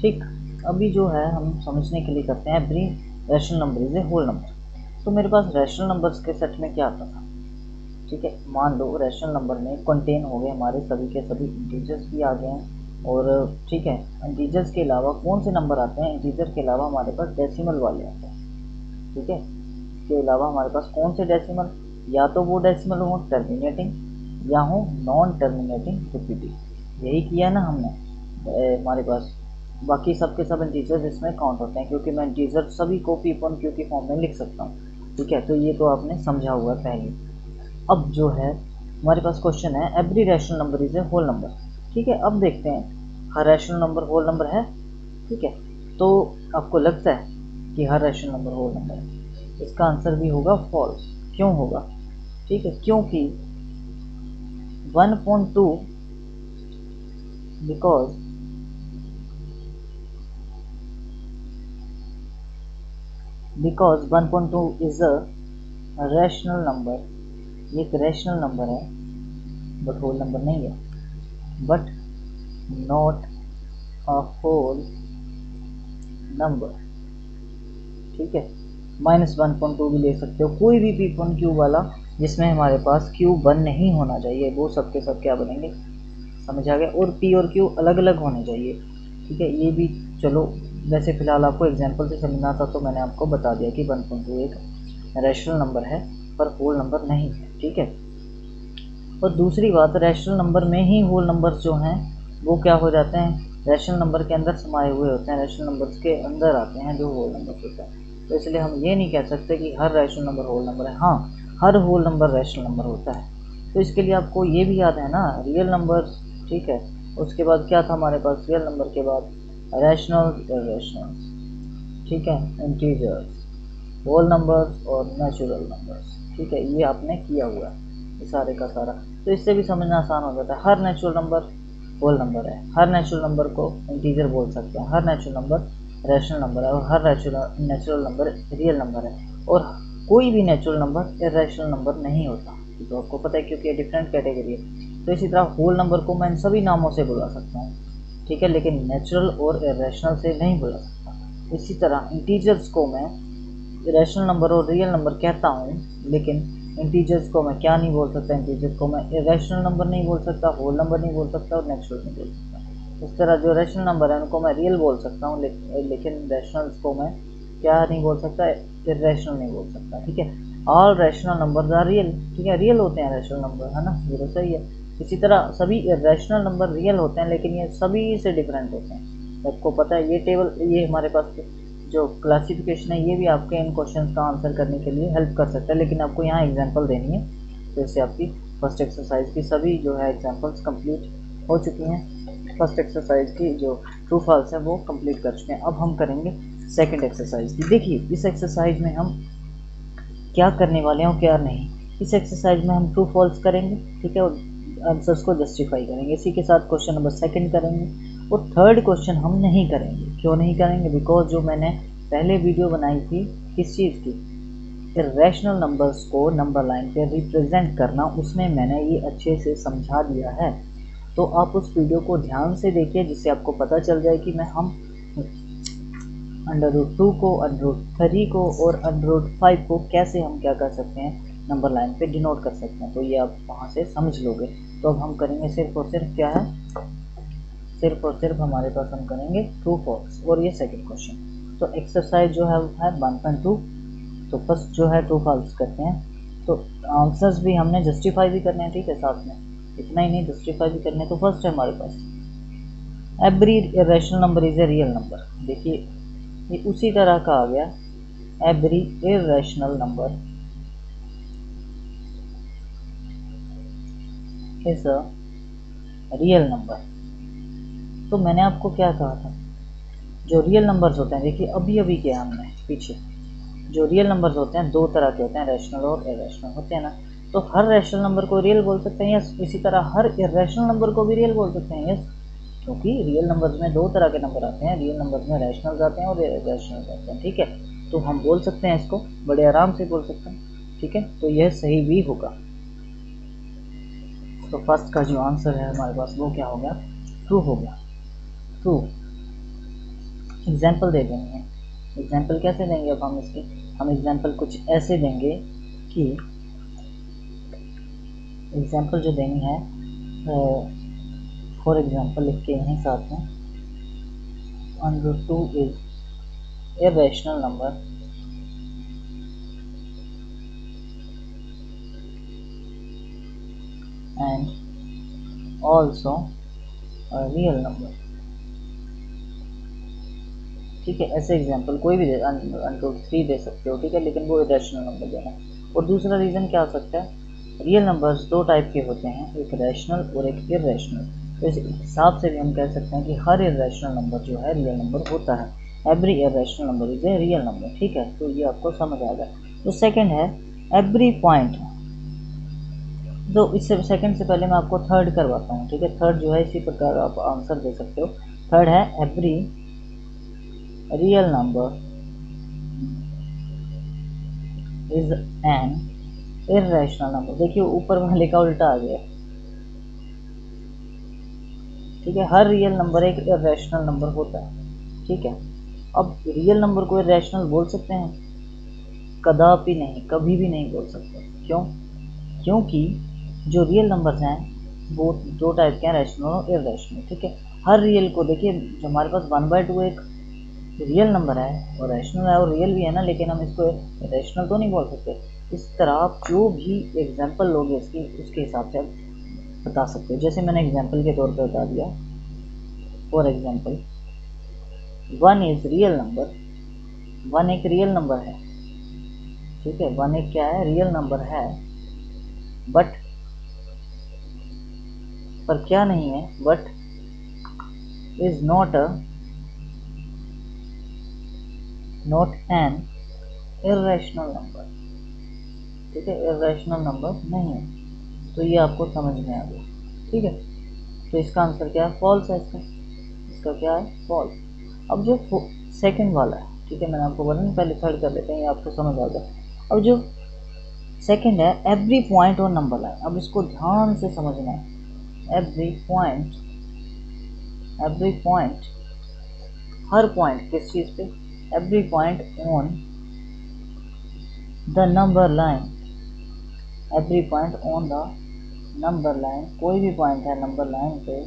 ठीक, अभी जो है हम समझने के लिए करते हैं every rational number is a whole number. तो मेरे पास रैशनल नंबर्स के सेट में क्या आता था? ठीक है, मान लो रैशनल नंबर में कंटेन हो गए हमारे सभी के सभी इंटीजर्स भी आ गए हैं। और ठीक है, इंटीजर्स के अलावा कौन से नंबर आते हैं? इंटीजर के अलावा हमारे पास डेसिमल वाले आते हैं। ठीक है, इसके अलावा हमारे पास कौन से डेसिमल? या तो वो डेसिमल हो टर्मिनेटिंग या हो नॉन टर्मिनेटिंग रिपीटिंग। यही किया ना हमने। हमारे पास बाकी सब के सब इंटीजर्स इसमें काउंट होते हैं, क्योंकि मैं इंटीजर सभी को P1Q की फॉर्म में लिख सकता हूँ। ठीक है, तो ये तो आपने समझा हुआ है पहले। अब जो है हमारे पास क्वेश्चन है every rational number is a whole number. ठीक है, अब देखते हैं हर रैशनल नंबर होल नंबर है। ठीक है, तो आपको लगता है कि हर रैशनल नंबर होल नंबर है? इसका आंसर भी होगा फॉल्स। क्यों होगा? ठीक है, क्योंकि 1/2 because 1/2 is a rational number. ये एक रैशनल नंबर है बट होल नंबर नहीं है। But not a whole number. ठीक है, -1/2 भी ले सकते हो, कोई भी P1Q वाला जिसमें हमारे पास Q1 नहीं होना चाहिए, वो सब के सब क्या बनेंगे? समझ आ गया? और P और Q अलग अलग होने चाहिए। ठीक है, ये भी चलो वैसे फ़िलहाल आपको एग्जांपल से समझना था तो मैंने आपको बता दिया कि 1/2 एक रैशनल नंबर है पर होल नंबर नहीं है। ठीक है, और दूसरी बात, रैशनल नंबर में ही होल नंबर्स जो हैं वो क्या हो जाते हैं? रैशनल नंबर के अंदर समाये हुए होते हैं, रैशनल नंबर्स के अंदर आते हैं जो होल नंबर होता है। तो इसलिए हम ये नहीं कह सकते कि हर रैशनल नंबर होल नंबर है। हाँ, हर होल नंबर रैशनल नंबर होता है। तो इसके लिए आपको ये भी याद है ना, रियल नंबर्स। ठीक है, उसके बाद क्या था हमारे पास? रियल नंबर के बाद रैशनल, इर्रेशनल। ठीक है, इंटीजर्स, होल नंबर्स और नेचुरल नंबर्स। ठीक है, ये आपने किया हुआ है ये सारे का सारा। तो इससे भी समझना आसान हो जाता है। हर नेचुरल नंबर होल नंबर है, हर नेचुरल नंबर को इंटीजर बोल सकते हैं, हर नेचुरल नंबर रैशनल नंबर है, और हर नेचुरल नंबर रियल नंबर है, और कोई भी नेचुरल नंबर इर्रेशनल नंबर नहीं होता। तो आपको पता है क्योंकि ये डिफरेंट कैटेगरी है। तो इसी तरह होल नंबर को मैं इन सभी नामों से बुला सकता हूँ। ठीक है, लेकिन नेचुरल और इर्रेशनल से नहीं बुला सकता। इसी तरह इंटीजर्स को मैं रैशनल नंबर और रियल नंबर कहता हूँ, लेकिन इंटीजर्स को मैं क्या नहीं बोल सकता? इंटीजर्स को मैं इरेशनल नंबर नहीं बोल सकता, होल नंबर नहीं बोल सकता, और नेचुरल नहीं बोल सकता। इस तरह जो रैशनल नंबर है उनको मैं रियल बोल सकता हूँ, लेकिन रैशनल्स को मैं क्या नहीं बोल सकता? इरेशनल नहीं बोल सकता। ठीक है, all rational numbers are real. ठीक है, रियल होते हैं रैशनल नंबर, है ना? ये तो सही है। इसी तरह सभी इरेशनल नंबर रियल होते हैं, लेकिन ये सभी से डिफरेंट होते हैं। आपको पता है ये टेबल, ये हमारे पास जो क्लासिफिकेशन है, ये भी आपके इन क्वेश्चंस का आंसर करने के लिए हेल्प कर सकता है, लेकिन आपको यहाँ एग्जांपल देनी है। तो इससे आपकी फर्स्ट एक्सरसाइज की सभी जो है एग्जांपल्स कंप्लीट हो चुकी हैं। फर्स्ट एक्सरसाइज की जो ट्रू फॉल्स है वो कंप्लीट कर चुके हैं। अब हम करेंगे सेकंड एक्सरसाइज की। देखिए इस एक्सरसाइज में हम क्या करने वाले हैं और क्या नहीं। इस एक्सरसाइज में हम ट्रू फॉल्स करेंगे, ठीक है, और आंसर्स को जस्टिफाई करेंगे। इसी के साथ क्वेश्चन नंबर सेकंड करेंगे, और थर्ड क्वेश्चन हम नहीं करेंगे। क्यों नहीं करेंगे? बिकॉज जो मैंने पहले वीडियो बनाई थी किस चीज़ की, इर्रेशनल नंबर्स को नंबर लाइन पे रिप्रेजेंट करना, उसमें मैंने ये अच्छे से समझा दिया है। तो आप उस वीडियो को ध्यान से देखिए, जिससे आपको पता चल जाए कि हम √2 को, √3 को और √5 को कैसे हम क्या कर सकते हैं, नंबर लाइन पे डिनोट कर सकते हैं। तो ये आप वहाँ से समझ लोगे। तो अब हम करेंगे सिर्फ और सिर्फ क्या है, सिर्फ और सिर्फ हमारे पास हम करेंगे ट्रू फॉल्स, और ये सेकंड क्वेश्चन। तो एक्सरसाइज जो है वो है 1.2। तो फर्स्ट जो है ट्रू फॉल्स करते हैं। तो आंसर्स भी हमने जस्टिफाई भी करने हैं, ठीक है, साथ में इतना ही नहीं जस्टिफाई भी करने हैं। तो फर्स्ट है हमारे पास every irrational number is a real number. देखिए ये उसी तरह का आ गया, every irrational number is a real number. तो मैंने आपको क्या कहा था, जो रियल नंबर्स होते हैं, देखिए अभी अभी किया हमने पीछे, जो रियल नंबर्स होते हैं दो तरह के होते हैं, रैशनल और इरेशनल होते हैं ना। तो हर रैशनल नंबर को रियल बोल सकते हैं यस, इसी तरह हर इरेशनल नंबर को भी रियल बोल सकते हैं यस, क्योंकि रियल नंबर्स में दो तरह के नंबर आते हैं, रियल नंबर्स में रैशनल आते हैं और इरेशनल आते हैं, ठीक है। तो हम बोल सकते हैं इसको, बड़े आराम से बोल सकते हैं, ठीक है। तो यह सही भी होगा। तो फर्स्ट का जो आंसर है हमारे पास वो क्या हो गया, ट्रू हो गया, ट्रू। एग्जाम्पल दे देंगे, एग्जाम्पल कैसे देंगे अब हम इसके, हम एग्जाम्पल कुछ ऐसे देंगे कि एग्जाम्पल जो देनी है, फॉर एग्जाम्पल लिख के यहीं साथ में, 1/2 is irrational number and also a real number, ठीक है। ऐसे एग्जाम्पल कोई भी दे, 3 दे सकते हो, ठीक है, लेकिन वो इरेशनल नंबर देना। और दूसरा रीज़न क्या हो सकता है, रियल नंबर्स दो टाइप के होते हैं, एक रैशनल और एक इरेशनल। तो इस हिसाब से भी हम कह सकते हैं कि हर इरेशनल नंबर जो है रियल नंबर होता है, every irrational number is a real number, ठीक है। तो ये आपको समझ आ गया। तो सेकंड है एवरी पॉइंट। तो इससे सेकंड से पहले मैं आपको थर्ड करवाता हूँ, ठीक है। थर्ड जो है इसी प्रकार आप आंसर दे सकते हो। थर्ड है every real number is an irrational number. देखिए ऊपर वाले का उल्टा आ गया, ठीक है। हर रियल नंबर एक इरेशनल नंबर होता है, ठीक है। अब रियल नंबर को इरेशनल बोल सकते हैं, कदापि नहीं, कभी भी नहीं बोल सकते। क्यों, क्योंकि जो रियल नंबर्स हैं वो दो टाइप के हैं, रैशनल और इरेशनल, ठीक है। हर रियल को देखिए, जो हमारे पास 1/2 एक रियल नंबर है और रैशनल है और रियल भी है ना, लेकिन हम इसको रैशनल तो नहीं बोल सकते। इस तरह आप जो भी एग्जाम्पल लोगे इसकी, उसके हिसाब से आप बता सकते हो। जैसे मैंने एग्जाम्पल के तौर पर बता दिया, for example 1 is real number, 1 एक रियल नंबर है, ठीक है। 1 एक क्या है, रियल नंबर है, बट पर क्या नहीं है, but is not an irrational number, ठीक है, इरेशनल नंबर नहीं है। तो ये आपको समझ में आ गया, ठीक है। तो इसका आंसर क्या है, फॉल्स है। इसका क्या है, फॉल्स। अब जो सेकंड वाला है, ठीक है, मैंने आपको बोला नहीं, पहले थर्ड कर लेते हैं, ये आपको समझ आ गया। अब जो सेकंड है एवरी पॉइंट और नंबर लाइन, अब इसको ध्यान से समझना है। एवरी पॉइंट, एवरी पॉइंट, हर पॉइंट किस चीज़ पे, every point on the number line, every point on the number line, कोई भी पॉइंट है नंबर लाइन पे,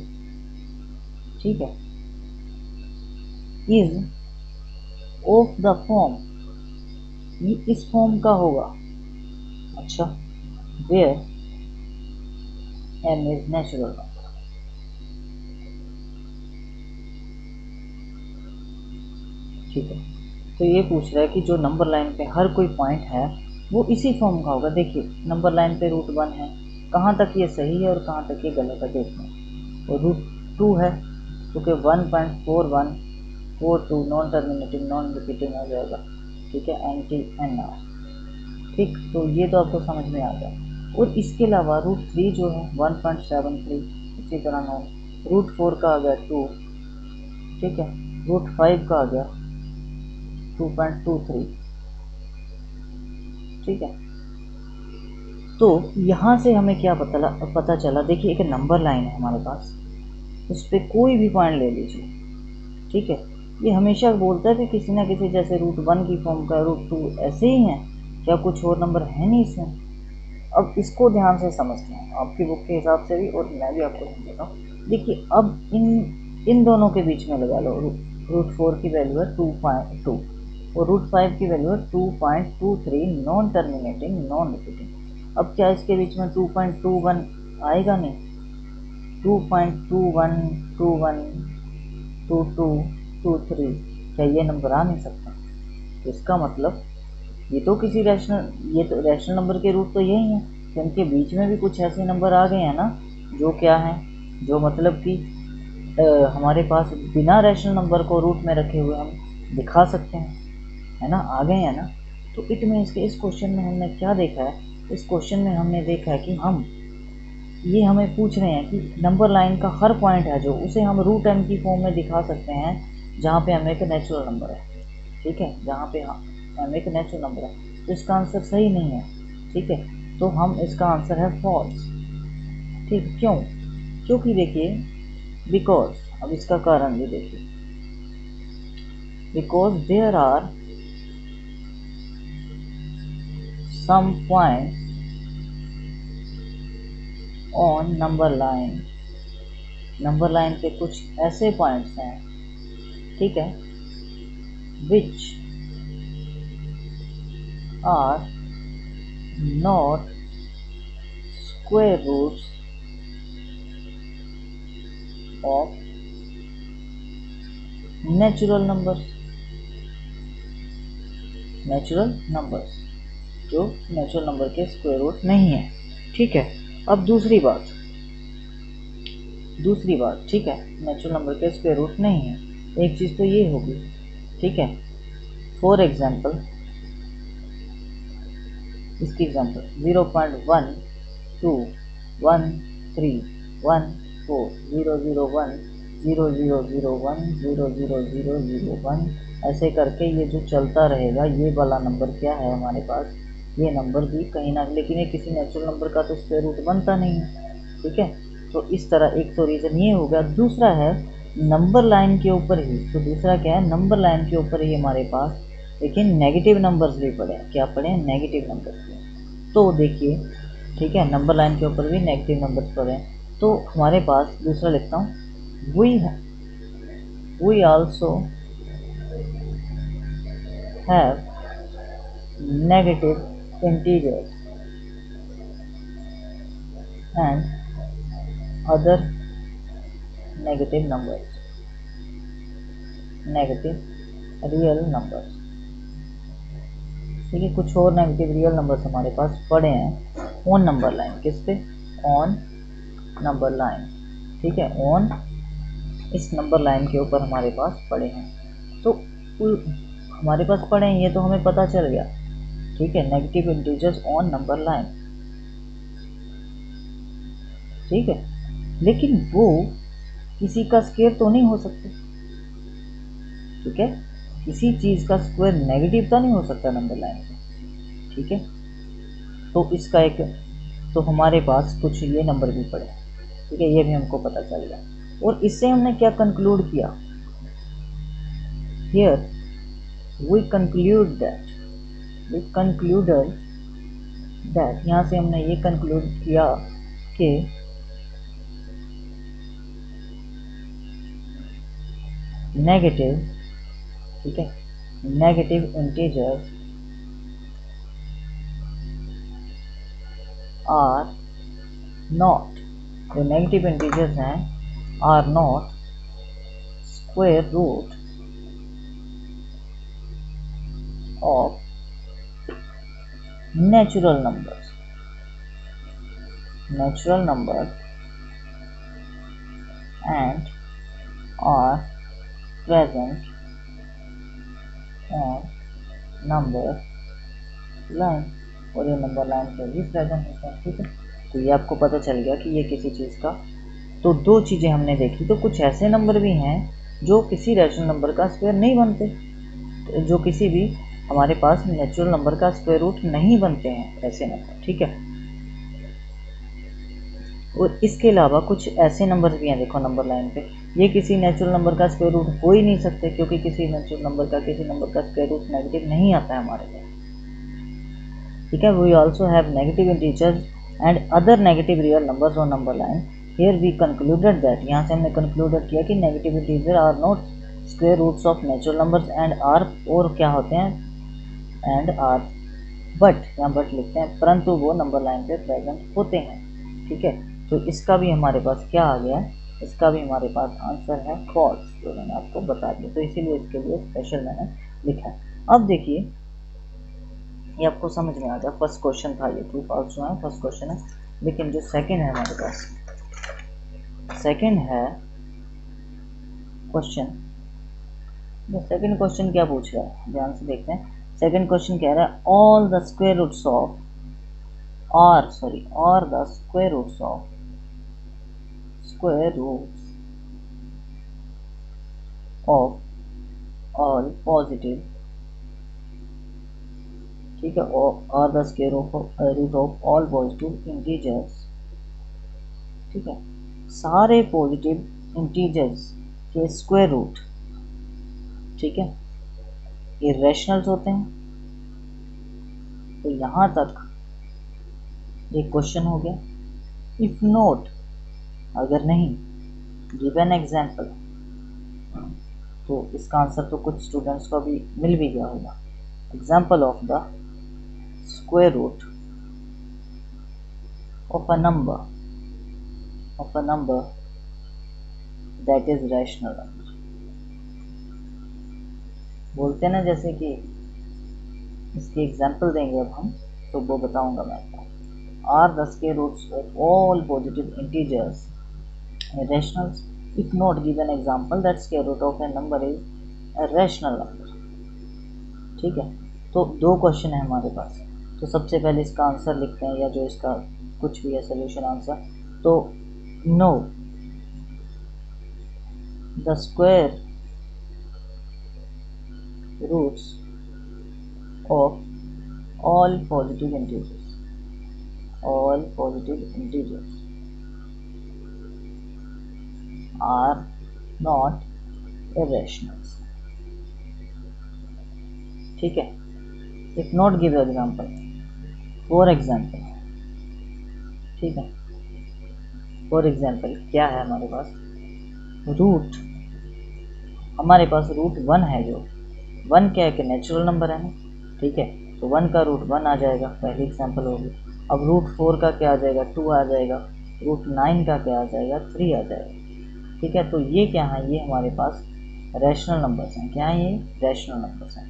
ठीक है, इज ऑफ द फॉर्म, ये इस फॉर्म का होगा, अच्छा, where m is natural number, ठीक है। तो ये पूछ रहा है कि जो नंबर लाइन पे हर कोई पॉइंट है वो इसी फॉर्म का होगा। देखिए नंबर लाइन पे √1 है, कहाँ तक ये सही है और कहाँ तक ये गलत है देखते हैं। और √2 है, क्योंकि 1.4142 नॉन टर्मिनेटिंग नॉन रिपीटिंग हो जाएगा, ठीक है, NTNR, ठीक। तो ये तो आपको समझ में आ गया। और इसके अलावा √3 जो है 1.73, इसी तरह नॉन, √4 का आ गया 2, ठीक है, √5 का आ गया 2.23, ठीक है। तो यहाँ से हमें क्या पता चला, देखिए एक नंबर लाइन है हमारे पास, उस पर कोई भी पॉइंट ले लीजिए, ठीक है। ये हमेशा बोलता है कि किसी ना किसी, जैसे √1 की फॉर्म का, √2 ऐसे ही हैं, क्या कुछ और नंबर है नहीं इसमें। अब इसको ध्यान से समझते हैं, आपकी बुक के हिसाब से भी और मैं भी आपको समझाता हूँ। देखिए अब इन दोनों के बीच में लगा लो रूट 4 की वैल्यू है 2.2 और रूट 5 की वैल्यू है 2.23 नॉन टर्मिनेटिंग नॉन रिपीटिंग। अब क्या इसके बीच में 2.21 आएगा नहीं? 2.21 21 22 23 क्या ये नंबर आ नहीं सकता? तो इसका मतलब ये तो रैशनल नंबर के रूट तो यही हैं, तो इनके बीच में भी कुछ ऐसे नंबर आ गए हैं ना जो क्या हैं, जो मतलब कि हमारे पास बिना रैशनल नंबर को रूट में रखे हुए हम दिखा सकते हैं, है ना, आ गए हैं ना। तो इट मीन्स के इस क्वेश्चन में हमने क्या देखा है? इस क्वेश्चन में हमने देखा है कि ये हमें पूछ रहे हैं कि नंबर लाइन का हर पॉइंट है जो उसे हम रूट एन की फॉर्म में दिखा सकते हैं जहाँ पे हमें एक नेचुरल नंबर है, ठीक है, जहाँ पे हमें एक नेचुरल नंबर है। तो इसका आंसर सही नहीं है, ठीक है, तो हम इसका आंसर है फॉल्स। ठीक, क्यों? क्योंकि देखिए बिकॉज, अब इसका कारण भी देखिए, because there are some points on number line, number line पे कुछ ऐसे पॉइंट्स हैं, ठीक है, which are not square roots of natural numbers, natural numbers जो नेचुरल नंबर के स्क्वायर रूट नहीं है, ठीक है। अब दूसरी बात, ठीक है, नेचुरल नंबर के स्क्वायर रूट नहीं है, एक चीज़ तो ये होगी, ठीक है। फॉर एग्जांपल, इसकी एग्जांपल 0.1 2 1 3 1 4 0 0 1 0 0 0 1 0 0 0 0 1 ऐसे करके ये जो चलता रहेगा, ये वाला नंबर क्या है हमारे पास, ये नंबर भी कहीं ना, लेकिन ये किसी नेचुरल नंबर का तो स्क्वायर रूट बनता नहीं है, ठीक है। तो इस तरह एक तो रीज़न ये हो गया। दूसरा है नंबर लाइन के ऊपर ही, तो दूसरा क्या है, नंबर लाइन के ऊपर ही हमारे पास लेकिन नेगेटिव नंबर्स भी पड़े हैं। क्या पड़े हैं? Negative numbers. तो देखिए, ठीक है, नंबर लाइन के ऊपर भी नेगेटिव नंबर्स पड़े हैं। तो हमारे पास दूसरा लिखता हूँ, we also have negative integers and other negative numbers, negative real numbers, ठीक है, कुछ और नेगेटिव रियल नंबर्स हमारे पास पड़े हैं ऑन नंबर लाइन। किस पे? ऑन नंबर लाइन, ठीक है, ऑन इस नंबर लाइन के ऊपर हमारे पास पड़े हैं। तो हमारे पास पड़े हैं, ये तो हमें पता चल गया, ठीक है, negative integers on number line, ठीक है, लेकिन वो किसी का स्क्वायर तो नहीं हो सकते, ठीक है, किसी चीज़ का स्क्वायर नेगेटिव तो नहीं हो सकता नंबर लाइन पे, ठीक है। तो इसका एक, तो हमारे पास कुछ ये नंबर भी पड़े, ठीक है, ये भी हमको पता चल गया। और इससे हमने क्या कंक्लूड किया? हियर वी कंक्लूडेड दैट, यहाँ से हमने ये कंक्लूड किया कि नेगेटिव, ठीक है, नेगेटिव इंटीजर्स आर नॉट, जो नेगेटिव इंटीजर्स हैं are not square root of natural numbers and are present on number line, और ये नंबर लाइन पर भी प्रेजेंट होता है, ठीक है। तो ये आपको पता चल गया कि ये किसी चीज़ का, तो दो चीज़ें हमने देखी। तो कुछ ऐसे नंबर भी हैं जो किसी रैशनल नंबर का स्क्वायर नहीं बनते, जो किसी भी हमारे पास नेचुरल नंबर का स्क्वायर रूट नहीं बनते हैं ऐसे नंबर, ठीक है। और इसके अलावा कुछ ऐसे नंबर भी हैं, देखो नंबर लाइन पे, ये किसी नेचुरल नंबर का स्क्वायर रूट हो ही नहीं सकते, क्योंकि किसी नेचुरल नंबर का किसी नंबर का स्क्वायर रूट नेगेटिव नहीं आता है हमारे पास, ठीक है। We also have negative integers and other negative real numbers on number line. Here we concluded that, यहाँ से हमने कंक्लूडेड किया कि negative integer are not square roots of natural numbers and are, और क्या होते हैं, एंड आर, बट यहाँ बट लिखते हैं, परंतु वो नंबर लाइन पे प्रेजेंट होते हैं। ठीक है, तो इसका भी हमारे पास क्या आ गया, इसका भी हमारे पास आंसर है फॉल्स, जो मैंने आपको बता दिया। तो इसीलिए इसके लिए स्पेशल मैंने लिखा है। अब देखिए ये आपको समझ में आ गया, फर्स्ट क्वेश्चन था ये, ट्रू फॉल्स जो है फर्स्ट क्वेश्चन है। लेकिन जो सेकंड है हमारे पास, सेकंड है क्वेश्चन, सेकंड क्वेश्चन क्या पूछ रहा है, ध्यान से देखते हैं। सेकंड क्वेश्चन कह रहा है all the square roots of और the square roots of all positive, ठीक है, और the square root of all positive integers, ठीक है, सारे पॉजिटिव इंटीजर्स के स्क्वायर रूट, ठीक है, इरेशनल्स होते हैं। तो यहाँ तक एक क्वेश्चन हो गया। इफ नॉट, अगर नहीं, गिव एन एग्जाम्पल, तो इसका आंसर तो कुछ स्टूडेंट्स को भी मिल भी गया होगा। Example of the square root of a number that is rational number. बोलते हैं ना, जैसे कि इसकी एग्जाम्पल देंगे अब हम, तो वो बताऊंगा मैं आपको। Are the square roots of all positive integers rationals, if not given example that square root of a number is a rational number. ठीक है, तो दो क्वेश्चन है हमारे पास। तो सबसे पहले इसका आंसर लिखते हैं, या जो इसका कुछ भी है सोल्यूशन आंसर। तो no, the square roots of all positive integers are not irrationals। ठीक है, if not give example, for example, ठीक है, for example क्या है हमारे पास, रूट, हमारे पास रूट 1 है, जो 1 क्या है कि नेचुरल नंबर है ना, ठीक है, तो 1 का रूट 1 आ जाएगा, पहली एग्जांपल होगी। अब रूट 4 का क्या आ जाएगा, 2 आ जाएगा। रूट 9 का क्या आ जाएगा, 3 आ जाएगा। ठीक है, तो ये क्या है, ये हमारे पास रैशनल नंबर्स हैं। क्या है ये, रैशनल नंबर्स हैं।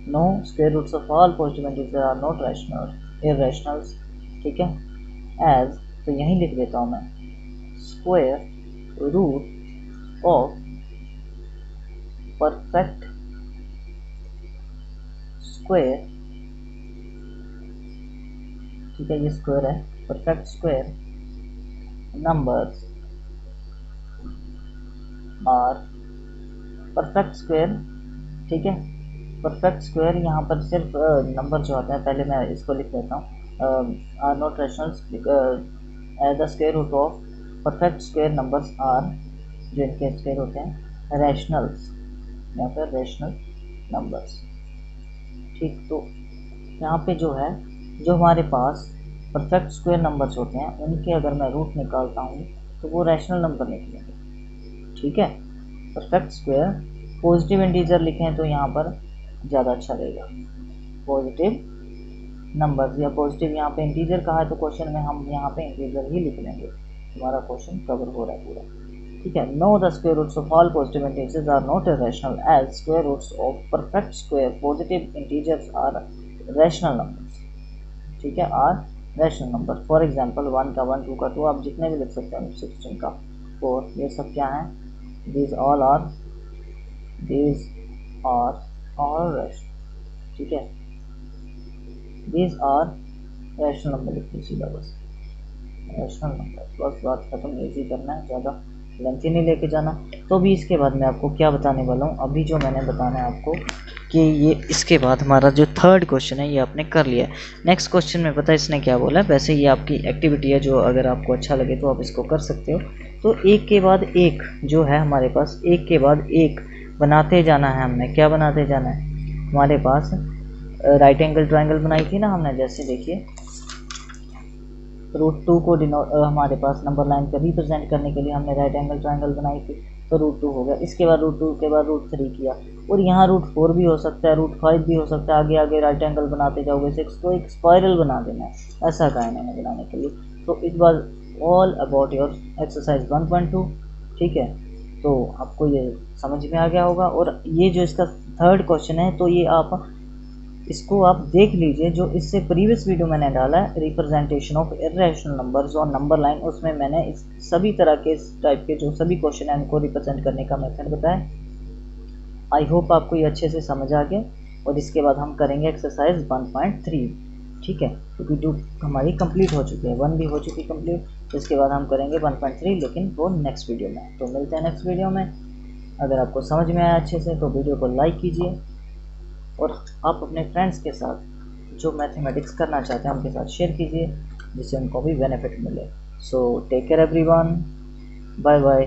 No square roots of all positive integer are not rational, irrationals. ठीक है, एज, तो यहीं लिख देता हूँ मैं, square root of perfect square, ठीक है, ये स्क्वायर है, perfect square numbers are perfect square. ठीक है, परफेक्ट स्क्वायर यहाँ पर सिर्फ नंबर जो आता है, पहले मैं इसको लिख देता हूँ, are not rationals as the square root of perfect square numbers are, जो इनके स्क्वायर होते हैं, रैशनल्स या फिर रैशनल नंबर्स। ठीक, तो यहाँ पे जो है, जो हमारे पास परफेक्ट स्क्वायर नंबर्स होते हैं, उनके अगर मैं रूट निकालता हूँ तो वो रैशनल नंबर निकलेंगे। ठीक है, परफेक्ट स्क्वायर पॉजिटिव इंटीजर लिखें तो यहाँ पर ज़्यादा अच्छा रहेगा, पॉजिटिव नंबर्स, या पॉजिटिव यहाँ पे इंटीजर कहा है तो क्वेश्चन में हम यहाँ पे इंटीजर ही लिख लेंगे, हमारा क्वेश्चन कवर हो रहा है पूरा। ठीक है, no the square roots of all positive integers are not irrational as square roots of perfect square positive integers are rational numbers. ठीक है, are rational number. For example 1 का 1, 2 का 2, आप जितने भी लिख सकते हैं, 16 का 4, ये सब क्या है, these all are rational। ठीक है, these are rational नंबर लिखिए सीधा, बस रैशनल नंबर, बस बात खत्म। इजी करना है, ज़्यादा लेंथी नहीं लेके जाना। तो अभी इसके बाद मैं आपको क्या बताने वाला हूँ, अभी जो मैंने बताना है आपको कि ये इसके बाद हमारा जो थर्ड क्वेश्चन है ये आपने कर लिया है। नेक्स्ट क्वेश्चन में पता है इसने क्या बोला है, वैसे ये आपकी एक्टिविटी है, जो अगर आपको अच्छा लगे तो आप इसको कर सकते हो। तो एक के बाद एक जो है हमारे पास, एक के बाद एक बनाते जाना है हमने। क्या बनाते जाना है, हमारे पास राइट एंगल ट्रायंगल बनाई थी ना हमने, जैसे देखिए रूट 2 को हमारे पास नंबर लाइन पर रिप्रेजेंट करने के लिए हमने राइट एंगल ट्रायंगल बनाई थी। तो √2 हो गया। इसके बाद √2 के बाद √3 किया, और यहाँ √4 भी हो सकता है, √5 भी हो सकता है। आगे आगे राइट एंगल बनाते जाओगे 6 को एक स्पायरल बना देना है, ऐसा कहा है मैंने बनाने के लिए। तो it was all about your exercise 1.2। ठीक है, तो आपको ये समझ में आ गया होगा। और ये जो इसका थर्ड क्वेश्चन है, तो ये आप इसको आप देख लीजिए, जो इससे प्रीवियस वीडियो मैंने डाला है रिप्रेजेंटेशन ऑफ इर्रेशनल नंबर्स और नंबर लाइन, उसमें मैंने इस सभी तरह के इस टाइप के जो सभी क्वेश्चन हैं उनको रिप्रेजेंट करने का मेथड बताया। आई होप आपको ये अच्छे से समझ आ गया। और इसके बाद हम करेंगे एक्सरसाइज 1.3। ठीक है, क्योंकि 2 हमारी कंप्लीट हो चुकी है, 1 भी हो चुकी कंप्लीट। इसके बाद हम करेंगे 1.3, लेकिन वो नेक्स्ट वीडियो में। तो मिलते हैं नेक्स्ट वीडियो में। अगर आपको समझ में आया अच्छे से तो वीडियो को लाइक कीजिए, और आप अपने फ्रेंड्स के साथ जो मैथमेटिक्स करना चाहते हैं उनके साथ शेयर कीजिए, जिससे उनको भी बेनिफिट मिले। So take care everyone, bye bye.